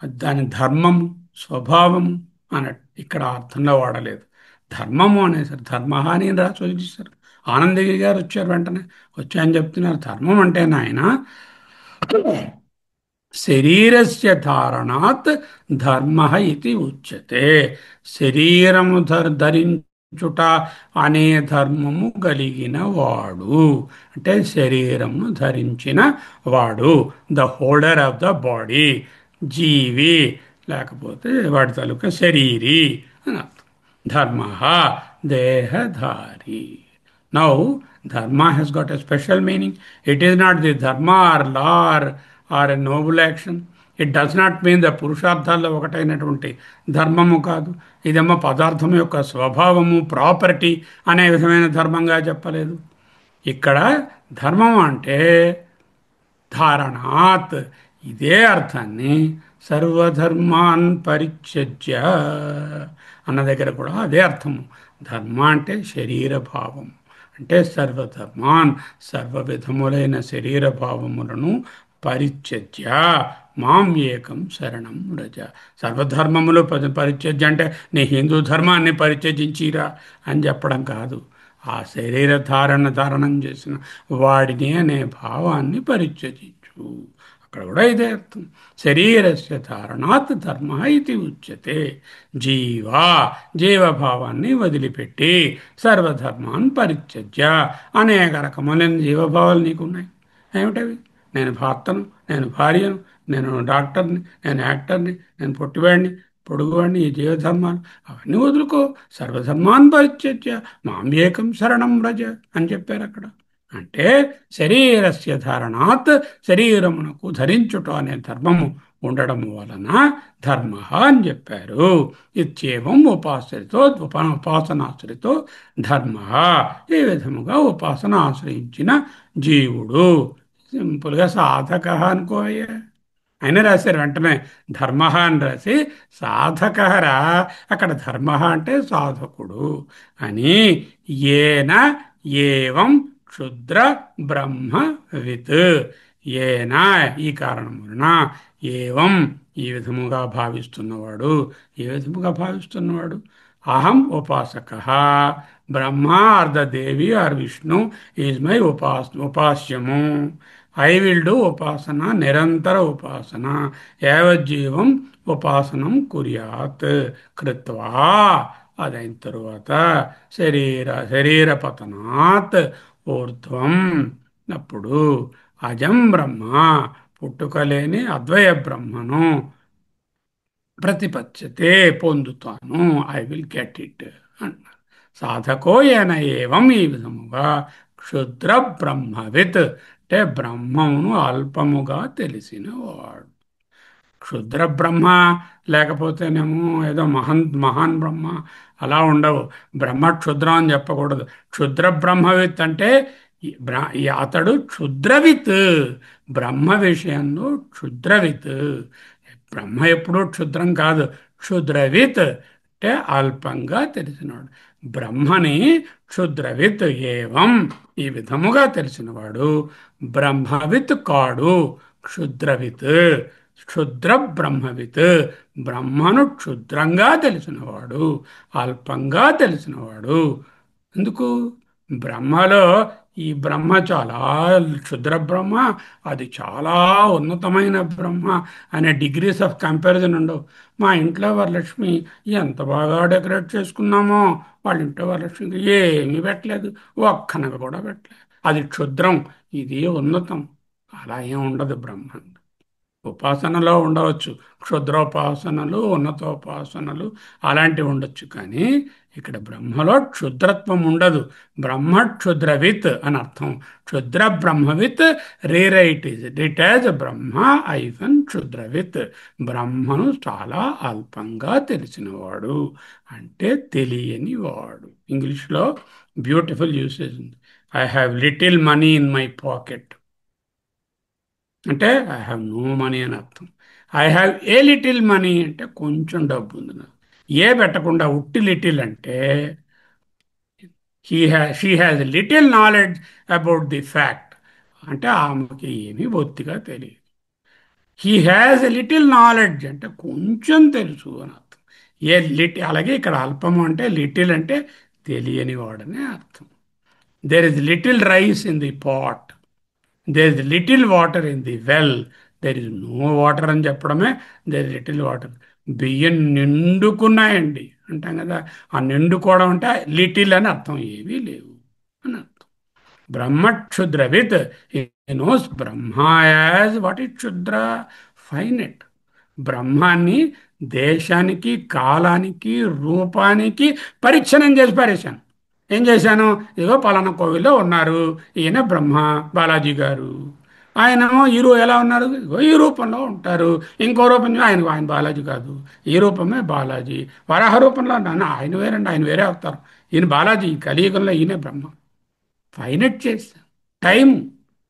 అది దాని ధర్మము స్వభావము అన్నట్టు ఇక్కడ అర్థంలో వాడలేదు. ధర్మము అనేసరి ధర్మహాని అని రాసి వదిలేశారు. ఆనందగిరి గారు వచ్చారు, వెంటనే వచ్చాయని చెప్తున్నారు. ధర్మం అంటే నాయన శరీరస్య ధారణాత్ ధర్మ ఇది ఉచ్యతే. శరీరము ధరించుట అనే ధర్మము కలిగిన వాడు, అంటే శరీరమును ధరించిన వాడు, the holder of the body, జీవి, లేకపోతే వాడి తాలూకా శరీరి అని అర్థం. ధర్మ దేహధారి. Now dharma has got a special meaning. It is not the dharma or law or a noble action. It does not mean the పురుషార్థాల్లో ఒకటైనటువంటి ధర్మము కాదు. ఇదేమో పదార్థం యొక్క స్వభావము, ప్రాపర్టీ అనే విధమైన ధర్మంగా చెప్పలేదు. ఇక్కడ ధర్మం అంటే ధారణాత్, ఇదే అర్థాన్ని సర్వధర్మాన్ పరిత్యజ్య అన్న దగ్గర కూడా అదే అర్థము. ధర్మ అంటే శరీర భావం, అంటే సర్వధర్మాన్ సర్వ విధములైన శరీర భావములను పరిత్యజ్య మాం ఏకం శరణం వ్రజ. సర్వధర్మములు పరిత్యజ్య అంటే నీ హిందూ ధర్మాన్ని పరిత్యజించిరా అని చెప్పడం కాదు. ఆ శరీర ధారణం చేసిన వాడిని అనే భావాన్ని పరిత్యజించు. అక్కడ కూడా ఇదే అర్థం. శరీరస్య ధారణాత్ ధర్మ ఇది ఉచ్యతే. జీవా, జీవభావాన్ని వదిలిపెట్టి సర్వధర్మాన్ని పరిత్యజ్య. అనేక రకములైన జీవభావాలు నీకున్నాయి. ఏమిటవి? నేను భర్తను, నేను భార్యను, నేను డాక్టర్ని, నేను యాక్టర్ని, నేను పొట్టివాడిని, పొడుగువాడిని, ఈ జీవధర్మాలు అవన్నీ వదులుకో. సర్వధర్మాన్ పరిత్యజ్య మామేకం శరణం వ్రజ అని చెప్పారు అక్కడ. అంటే శరీరస్య ధారణాత్, శరీరమునకు ధరించుట అనే ధర్మము ఉండడం వలన ధర్మ అని చెప్పారు. ఇత్యేవం ఉపాసరితో ఉపాసనాశ్రితో ధర్మ. ఈ విధముగా ఉపాసన ఆశ్రయించిన జీవుడు. సింపుల్గా సాధక అనుకోవయ్యా. ఆయన రాశారు వెంటనే ధర్మ అని రాసి సాధకరా, అక్కడ ధర్మ అంటే సాధకుడు అని. ఏన ఏవం క్షుద్ర బ్రహ్మవిత్. ఏన ఈ కారణం వలన, ఏవం ఈ విధముగా భావిస్తున్నవాడు. ఏ విధముగా భావిస్తున్నవాడు? అహం ఉపాసక, Brahma or the Devi or Vishnu is my ఉపాస్యము. ఐ విల్ డూ ఉపాసన, నిరంతర ఉపాసన. యావజ్జీవం ఉపాసనం కుర్యాత్. కృత్వా అదైన తరువాత శరీర పతనాత్ ఊర్ధ్వం, అప్పుడు అజం బ్రహ్మ పుట్టుకలేని అద్వయ బ్రహ్మను ప్రతిపత్యతే పొందుతాను. ఐ విల్ గెట్ ఇట్ అన్నారు. సాధకో ఏన ఏవం ఈ విధముగా క్షుద్ర బ్రహ్మవిత్ అంటే బ్రహ్మమును అల్పముగా తెలిసినవాడు. క్షుద్ర బ్రహ్మ లేకపోతేనేమో ఏదో మహాన్ బ్రహ్మ అలా ఉండవు. బ్రహ్మ క్షుద్రం అని చెప్పకూడదు. క్షుద్ర బ్రహ్మవిత్ అంటే అతడు క్షుద్రవిత్, బ్రహ్మ విషయంలో క్షుద్రవిత్. బ్రహ్మ ఎప్పుడూ క్షుద్రం కాదు. క్షుద్రవిత్ అంటే అల్పంగా తెలిసినవాడు. బ్రహ్మని క్షుద్రవిత్ ఏవం ఈ విధముగా తెలిసినవాడు బ్రహ్మవిత్ కాడు, క్షుద్రవిత్. క్షుద్ర బ్రహ్మవిత్ బ్రహ్మను క్షుద్రంగా తెలిసినవాడు, అల్పంగా తెలిసినవాడు. ఎందుకు? బ్రహ్మలో ఈ బ్రహ్మ చాలా క్షుద్ర బ్రహ్మ, అది చాలా ఉన్నతమైన బ్రహ్మ అనే డిగ్రీస్ ఆఫ్ కంపారిజన్ ఉండవు. మా ఇంట్లో వరలక్ష్మి ఎంత బాగా డెకరేట్ చేసుకున్నామో, వాళ్ళ ఇంట్లో వరలక్ష్మి ఏమీ పెట్టలేదు, ఒక్కనగ కూడా పెట్టలేదు. అది క్షుద్రం, ఇది ఉన్నతం. అలా ఏం ఉండదు బ్రహ్మ. ఉపాసనలో ఉండవచ్చు, క్షుద్రోపాసనలు, ఉన్నతోపాసనలు అలాంటివి ఉండొచ్చు. కానీ ఇక్కడ బ్రహ్మలో క్షుద్రత్వం ఉండదు. బ్రహ్మ క్షుద్రవిత్ అని అర్థం. క్షుద్ర బ్రహ్మవిత్ rewrite is it as Brahma ఐఫన్ క్షుద్రవిత్. బ్రహ్మను చాలా అల్పంగా తెలిసినవాడు అంటే తెలియని వాడు. ఇంగ్లీష్లో బ్యూటిఫుల్ యూసేజ్ ఉంది. I have little money in my pocket అంటే ఐ హ్యావ్ నో మనీ అని అర్థం. I have a little money అంటే కొంచెం డబ్బు ఉంది నాకు. ఏ పెట్టకుండా ఉట్టి లిటిల్ అంటే she has little knowledge about the fact అంటే ఆమెకి ఏమీ బొత్తిగా తెలియదు. He has a little knowledge అంటే కొంచెం తెలుసు అని అర్థం. అలాగే ఇక్కడ అల్పము అంటే లిటిల్ అంటే తెలియని వాడనే అర్థం. There is little rice in the pot, there is little water in the well, there is no water అని చెప్పడమే దేర్ ఇస్ లిటిల్ వాటర్. బియ్యం నిండుకున్నాయండి అంటాం కదా, ఆ నిండుకోవడం అంటే లిటిల్ అని అర్థం, ఏవీ లేవు అని అర్థం. బ్రహ్మ క్షుద్రవిత్ knows Brahma as what is క్షుద్ర, ఫైనెట్. బ్రహ్మాన్ని దేశానికి, కాలానికి, రూపానికి పరిచ్ఛిన్నం చేసి పారేశాను. ఏం చేశాను? ఇదిగో పలానా కోవిల్లో ఉన్నారు, ఈయన బ్రహ్మ బాలాజీ గారు. ఆయనేమో ఎలా ఉన్నారు? ఇదిగో ఈ రూపంలో ఉంటారు. ఇంకో రూపం ఆయన బాలాజీ కాదు, ఈ రూపమే బాలాజీ. వరాహ రూపంలో ఆయన వేరండి, ఆయన వేరే అవుతారు. ఈయన బాలాజీ, కలియుగంలో ఈయనే బ్రహ్మ. ఫైనట్ చేశాను. టైం,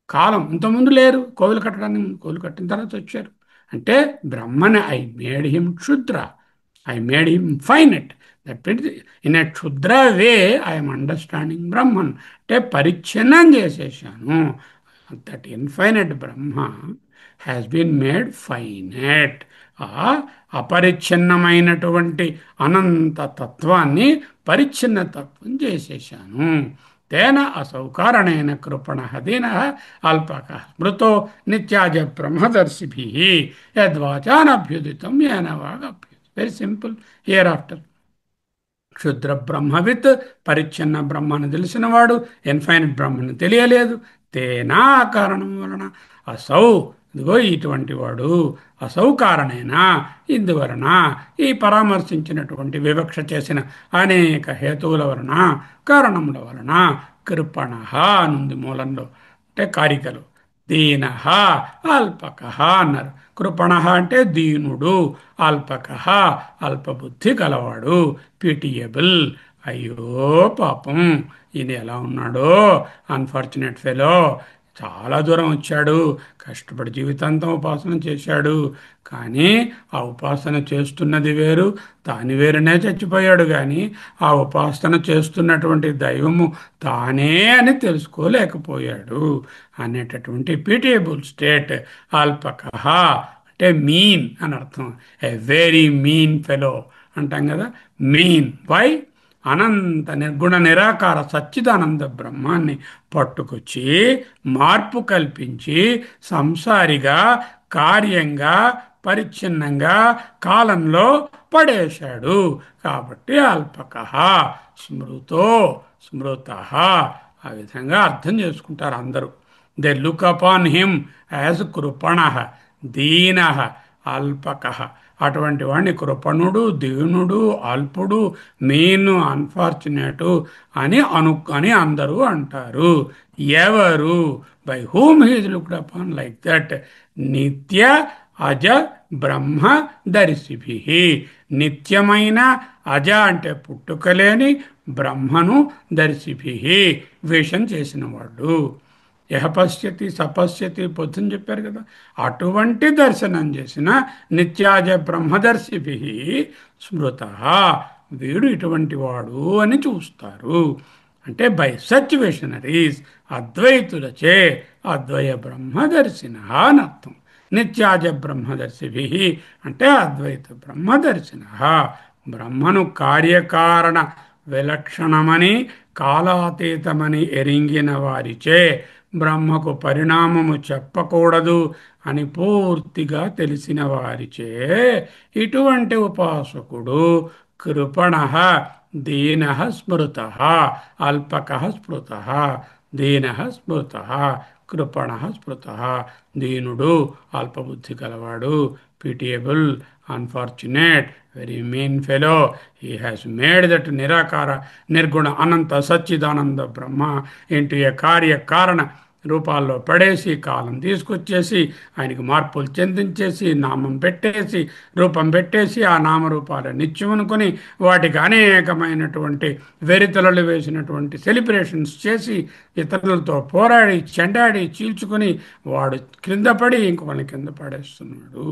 కాలం ఇంతకుముందు లేరు. కోవిలు కట్టడానికి ముందు, కోవిలు కట్టిన తర్వాత వచ్చారు. అంటే బ్రహ్మని ఐ మేడ్ హిమ్ క్షుద్ర, I made him finite. That means in a క్షుద్ర వే ఐఎమ్ అండర్స్టాండింగ్ బ్రహ్మన్ అంటే పరిచ్ఛిన్నం చేసేసాను. దట్ infinite Brahma has been made finite. ఆ అపరిచ్ఛిన్నమైనటువంటి అనంత తత్వాన్ని పరిచ్ఛిన్న తత్వం చేసేసాను. తేన అసౌ కారణేన కృపణ దీన అల్పక స్మృతో నిత్యాజ బ్రహ్మదర్శిభి యద్వాచానభ్యుదితం ఏన వాగభ్యుది. Very simple. హియర్ ఆఫ్టర్ క్షుద్ర బ్రహ్మవిత్ పరిచ్ఛిన్న బ్రహ్మను తెలిసినవాడు, ఇన్ఫైనట్ బ్రహ్మను తెలియలేదు. తేనా కారణం వలన అసౌ, ఇదిగో ఇటువంటి వాడు, అసౌ కారణేన, ఇందువలన, ఈ పరామర్శించినటువంటి వివక్ష చేసిన అనేక హేతువుల వలన, కారణముల వలన, కృపణ అనుంది మూలంలో, అంటే కారికలు. దీన, అల్పక అన్నారు. కృపణ అంటే దీనుడు, అల్పక అల్పబుద్ధి కలవాడు, పిటియబుల్, అయ్యో పాపం ఈయన ఎలా ఉన్నాడో, అన్ఫార్చునేట్ ఫెలో, చాలా దూరం వచ్చాడు, కష్టపడి జీవితాంతం ఉపాసన చేశాడు, కానీ ఆ ఉపాసన చేస్తున్నది వేరు, తాను వేరునే చచ్చిపోయాడు, కానీ ఆ ఉపాసన చేస్తున్నటువంటి దైవము తానే అని తెలుసుకోలేకపోయాడు అనేటటువంటి పీటియబుల్ స్టేట్. అల్పక అంటే మీన్ అని అర్థం. ఏ వెరీ మీన్ ఫెలో అంటాం కదా, మీన్. వై? అనంత నిర్గుణ నిరాకార సచ్చిదానంద బ్రహ్మాన్ని పట్టుకొచ్చి మార్పు కల్పించి సంసారిగా, కార్యంగా, పరిచ్ఛిన్నంగా కాలంలో పడేశాడు. కాబట్టి అల్పక, స్మృతో, స్మృత, ఆ విధంగా అర్థం చేసుకుంటారు అందరూ. They look upon him as కృపణ, దీన, అల్పక. అటువంటి వాడిని కృపణుడు, దీనుడు, అల్పుడు, మీను, అన్ఫార్చునేటు అని అందరూ అంటారు. ఎవరు? By whom he's looked upon like that? నిత్య అజ బ్రహ్మ దర్శిభి. నిత్యమైన అజ అంటే పుట్టుకలేని బ్రహ్మను దర్శిభి విషం చేసిన వాడు. యహ పశ్యతి సపశ్యతి పొద్దున చెప్పారు కదా, అటువంటి దర్శనం చేసిన నిత్యాజ బ్రహ్మదర్శిభి స్మృత, వీడు ఇటువంటి వాడు అని చూస్తారు. అంటే బై సచ్ విషనరీస్, అద్వైతులచే అద్వయ బ్రహ్మదర్శిన అని అర్థం. నిత్యాజ బ్రహ్మదర్శిభి అంటే అద్వైత బ్రహ్మదర్శిన, బ్రహ్మను కార్యకారణ విలక్షణమని, కాలాతీతమని ఎరింగిన వారిచే బ్రహ్మకు పరిణామము చెప్పకూడదు అని పూర్తిగా తెలిసిన వారిచే ఇటువంటి ఉపాసకుడు కృపణ, దీన, స్మృత, అల్పక, స్మృత, దీన, స్మృత, కృపణ, స్మృత, దీనుడు, అల్పబుద్ధి కలవాడు, pitiable, unfortunate, very mean fellow. He has made that నిరాకార నిర్గుణ అనంత సచ్చిదానంద బ్రహ్మ ఇంటూ ఏ కార్యకారణ రూపాల్లో పడేసి, కాలం తీసుకొచ్చేసి, ఆయనకి మార్పులు చెందించేసి, నామం పెట్టేసి, రూపం పెట్టేసి, ఆ నామరూపాలు నిత్యం అనుకొని వాటికి అనేకమైనటువంటి వెరితలలు వేసినటువంటి సెలబ్రేషన్స్ చేసి, ఇతరులతో పోరాడి, చెండాడి, చీల్చుకొని వాడు క్రింద పడి ఇంకొకరిని కింద పడేస్తున్నాడు.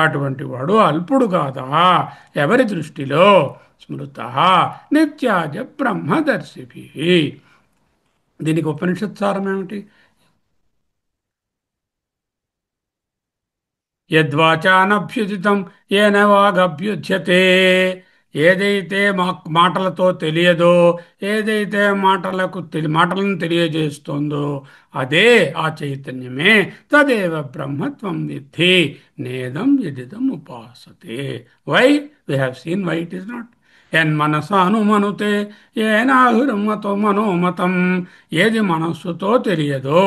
అటువంటి వాడు అల్పుడు కాదా ఎవరి దృష్టిలో? స్మృత నిత్యాజ బ్రహ్మదర్శిభి. దీనికి ఉపనిషత్ సారం ఏమిటి? యద్వాచానభ్యుదితం ఏన వాగభ్యుధ్యతే. ఏదైతే మాటలతో తెలియదో, ఏదైతే మాటలను తెలియజేస్తుందో అదే ఆ చైతన్యమే. తదేవ బ్రహ్మత్వం విద్ధి నేదం యదిదం ఉపాసతే. Why? We have seen why it is not. యన్మనస అనుమనుతే ఏనాహురమతో మనోమతం. ఏది మనస్సుతో తెలియదో,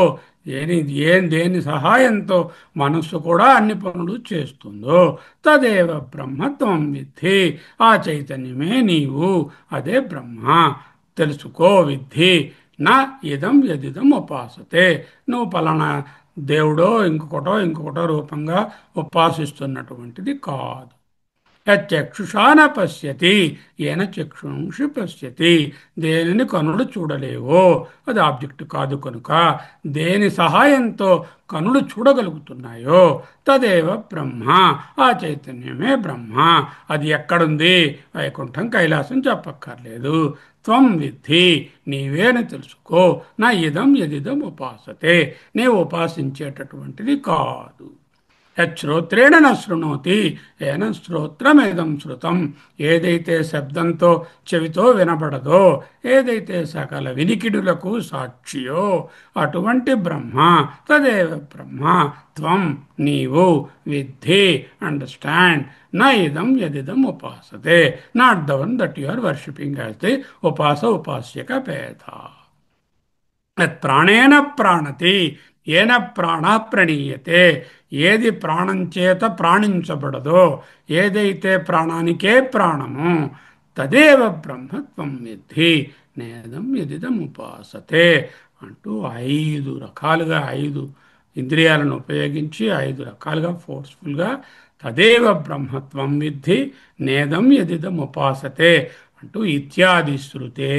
దేని సహాయంతో మనస్సు కూడా అన్ని పనులు చేస్తుందో, తదేవ బ్రహ్మత్వం విద్ధి, ఆ చైతన్యమే నీవు, అదే బ్రహ్మ. తెలుసుకో విద్ధి. నా ఇదం యదిదం ఉపాసతే. నువ్వు పలానా దేవుడో ఇంకొకటో రూపంగా ఉపాసిస్తున్నటువంటిది కాదు. యచక్షుషా న పశ్యతి ఏన చక్షుంషి పశ్యతి. దేనిని కనులు చూడలేవో అది ఆబ్జెక్ట్ కాదు కనుక, దేని సహాయంతో కనులు చూడగలుగుతున్నాయో తదేవ బ్రహ్మ, ఆ చైతన్యమే బ్రహ్మ. అది ఎక్కడుంది? వైకుంఠం, కైలాసం చెప్పక్కర్లేదు. త్వం విద్ధి, నీవేని తెలుసుకో. నా ఇదం యదిదం ఉపాసతే, నీవు ఉపాసించేటటువంటిది కాదు. యశ్రోత్రేణ న శృణోతి ఏన శ్రోత్రమేదం శృతం. ఏదైతే శబ్దంతో చెవితో వినబడదో, ఏదైతే సకల వినికిడులకు సాక్షియో అటువంటి బ్రహ్మ, తదేవ బ్రహ్మ త్వం, నీవు, విద్ధి, అండర్స్టాండ్. నా ఇదం యదిదం ఉపాసతే, not the one that you are worshipping as the ఉపాస ఉపాస్యక భేద. ప్రాణేన ప్రాణతి ఏన ప్రాణ ప్రణీయతే. ఏది ప్రాణం చేత ప్రాణించబడదో, ఏదైతే ప్రాణానికే ప్రాణము, తదేవ బ్రహ్మత్వం విద్ధి నేదం ఎదిదం ఉపాసతే అంటూ ఐదు రకాలుగా, ఐదు ఇంద్రియాలను ఉపయోగించి ఐదు రకాలుగా ఫోర్స్ఫుల్గా తదేవ బ్రహ్మత్వం విద్ధి నేదం ఎదిదం ఉపాసతే అంటూ ఇత్యాది శృతే.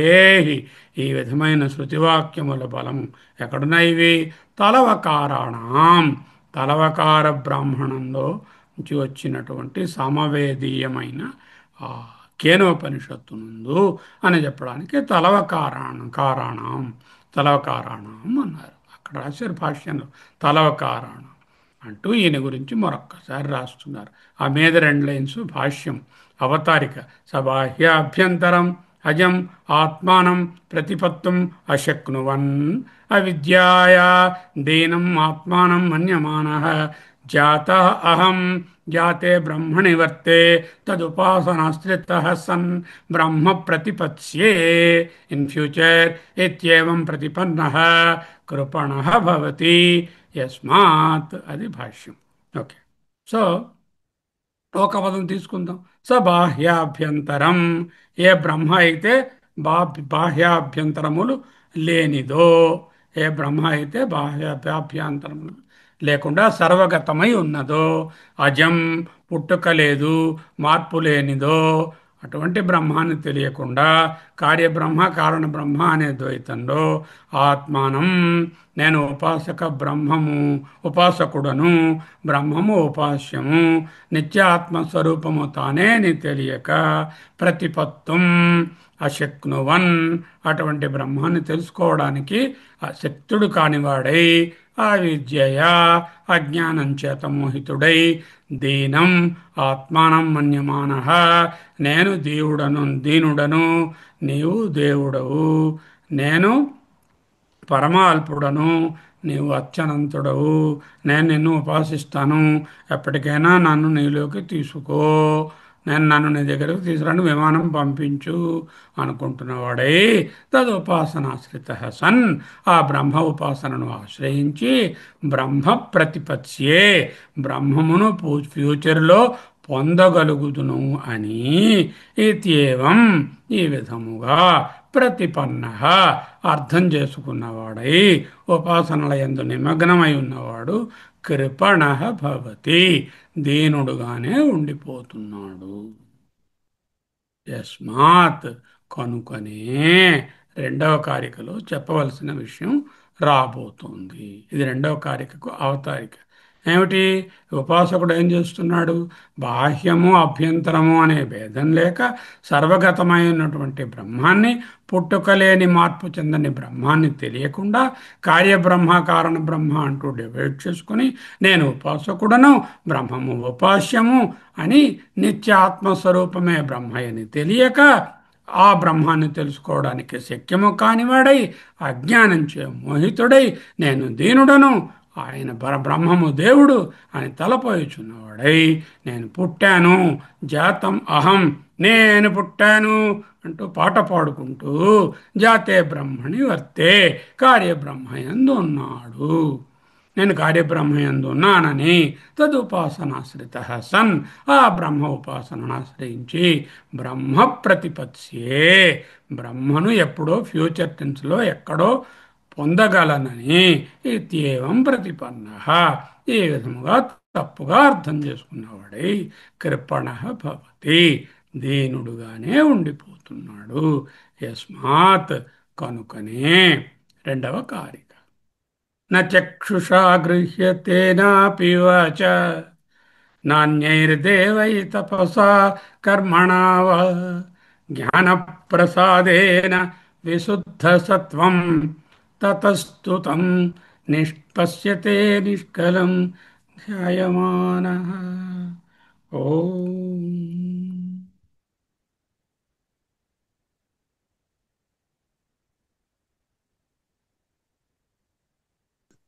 ఈ విధమైన శృతివాక్యముల బలము ఎక్కడున్నాయి ఇవి? తలవకారాణం, తలవకార బ్రాహ్మణంలో నుంచి వచ్చినటువంటి సమవేదీయమైన ఆ కేనోపనిషత్తు నందు అని చెప్పడానికి కారాణం తలవకారాణం అన్నారు. అక్కడ రాశారు భాష్యంలో తలవకారాణం అంటూ ఈయన గురించి మరొక్కసారి రాస్తున్నారు. ఆ మీద రెండు లైన్స్ భాష్యం అవతారిక. సబాహ్యాభ్యంతరం అజం ఆత్మానం ప్రతిపత్తుం అశక్నువన్ అవిద్యాయా దీనం ఆత్మానం మన్యమానః జాతః అహం జాతే బ్రహ్మణి వర్తే తదుపాసనాశ్రితః సన్ బ్రహ్మ ప్రతిపత్స్యే ఇన్ ఫ్యూచర్ ఇత్యేవం ప్రతిపన్నః కృపణః భవతి యస్మాత్. అది భాష్యం. ఓకే. సో ఒక పదం తీసుకుందాం. బాహ్యాభ్యంతరం, ఏ బ్రహ్మ అయితే బాహ్యాభ్యంతరములు లేనిదో, ఏ బ్రహ్మ అయితే బాహ్యాభ్యంతరములు లేకుండా సర్వగతమై ఉన్నదో, అజం పుట్టుక లేదు, మార్పు లేనిదో, అటువంటి బ్రహ్మాన్ని తెలియకుండా కార్యబ్రహ్మ కారణ బ్రహ్మ అనే ద్వైతంలో ఆత్మానం నేను ఉపాసక బ్రహ్మము ఉపాసకుడను, బ్రహ్మము ఉపాస్యము, నిత్య ఆత్మస్వరూపము తానే అని తెలియక ప్రతిపత్తుం అశక్నువన్ అటువంటి బ్రహ్మాన్ని తెలుసుకోవడానికి శక్తుడు కానివాడై అవిద్యయ అజ్ఞానం చేత మోహితుడై దీనం ఆత్మానం మన్యమానః నేను దీనుడను, నీవు దేవుడవు, నేను పరమాల్పుడను, నీవు అత్యనంతుడవు, నేను నిన్ను ఉపాసిస్తాను, ఎప్పటికైనా నన్ను నీలోకి తీసుకో, నన్ను నీ దగ్గరకు తీసుకురండి, విమానం పంపించు అనుకుంటున్నవాడై తదుపాసనాశ్రిత సన్ ఆ బ్రహ్మ ఉపాసనను ఆశ్రయించి బ్రహ్మ ప్రతిపత్స్యే బ్రహ్మమును ఫ్యూచర్లో పొందగలుగుదును అని ఇత్యేవం ఈ విధముగా ప్రతిపన్న అర్థం చేసుకున్నవాడై ఉపాసనల యందు నిమగ్నమై ఉన్నవాడు కృపణ భవతి దీనుడుగానే ఉండిపోతున్నాడు. యస్మాత్ కనుకనే రెండవ కారికలో చెప్పవలసిన విషయం రాబోతోంది. ఇది రెండవ కారికకు అవతారిక. ఏమిటి? ఉపాసకుడు ఏం చేస్తున్నాడు? బాహ్యము అభ్యంతరము అనే భేదం లేక సర్వగతమైనటువంటి బ్రహ్మాన్ని, పుట్టుకలేని మార్పు చెందని బ్రహ్మాన్ని తెలియకుండా కార్యబ్రహ్మ కారణ బ్రహ్మ అంటూ డివైడ్ చేసుకుని నేను ఉపాసకుడను, బ్రహ్మము ఉపాస్యము అని నిత్య ఆత్మస్వరూపమే బ్రహ్మయని తెలియక ఆ బ్రహ్మాన్ని తెలుసుకోవడానికి శక్యము కానివాడై అజ్ఞానంచే మోహితుడై నేను దీనుడను, ఆయన బ్రహ్మము దేవుడు అని తలపోయుచున్నవాడై నేను పుట్టాను, జాతం అహం నేను పుట్టాను అంటూ పాట పాడుకుంటూ జాతే బ్రహ్మణి వర్తే కార్యబ్రహ్మయందు ఉన్నాడు, నేను కార్యబ్రహ్మయందు ఉన్నానని తదుపాసనాశ్రిత సన్ ఆ బ్రహ్మ ఉపాసనను ఆశ్రయించి బ్రహ్మ ప్రతిపత్స్యే బ్రహ్మను ఎప్పుడో ఫ్యూచర్ టెన్స్లో ఎక్కడో పొందగలనని ఇత్యేవం ప్రతిపన్న ఈ విధముగా తప్పుగా అర్థం చేసుకున్నవాడై కృపణ భవతి దీనుడుగానే ఉండిపోతున్నాడు. యస్మాత్ కనుకనే. రెండవ కారిక. నక్షుషా గృహ్యతే నాపి వాచ నాణ్యైర్దేవై తపసా కర్మణా వా జ్ఞానప్రసాదేన విశుద్ధ సత్వం తతస్తు తం నిష్పశ్యతే నిష్కలం ధ్యాయమానః. ఓం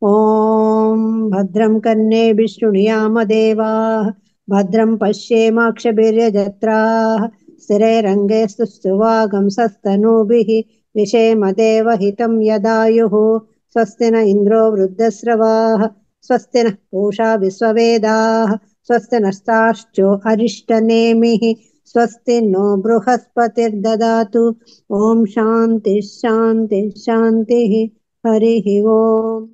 ॐ भद्रं कर्णेभिः शृणुयामदेवाः भद्रं पश्येमाक्षभिर्यजत्राः स्थिरैरङ्गैस्तुष्टुवागंसस्तनूभिः विषेमदेवहितं यदायुः स्वस्ति न इन्द्रो वृद्धस्रवाः स्वस्ति नः पूषा विश्ववेदाः स्वस्ति नस्ताश्चो अरिष्टनेमिः स्वस्ति नो बृहस्पतिर्ददातु ॐ शान्तिः शान्तिः शान्तिः हरिः ओम्।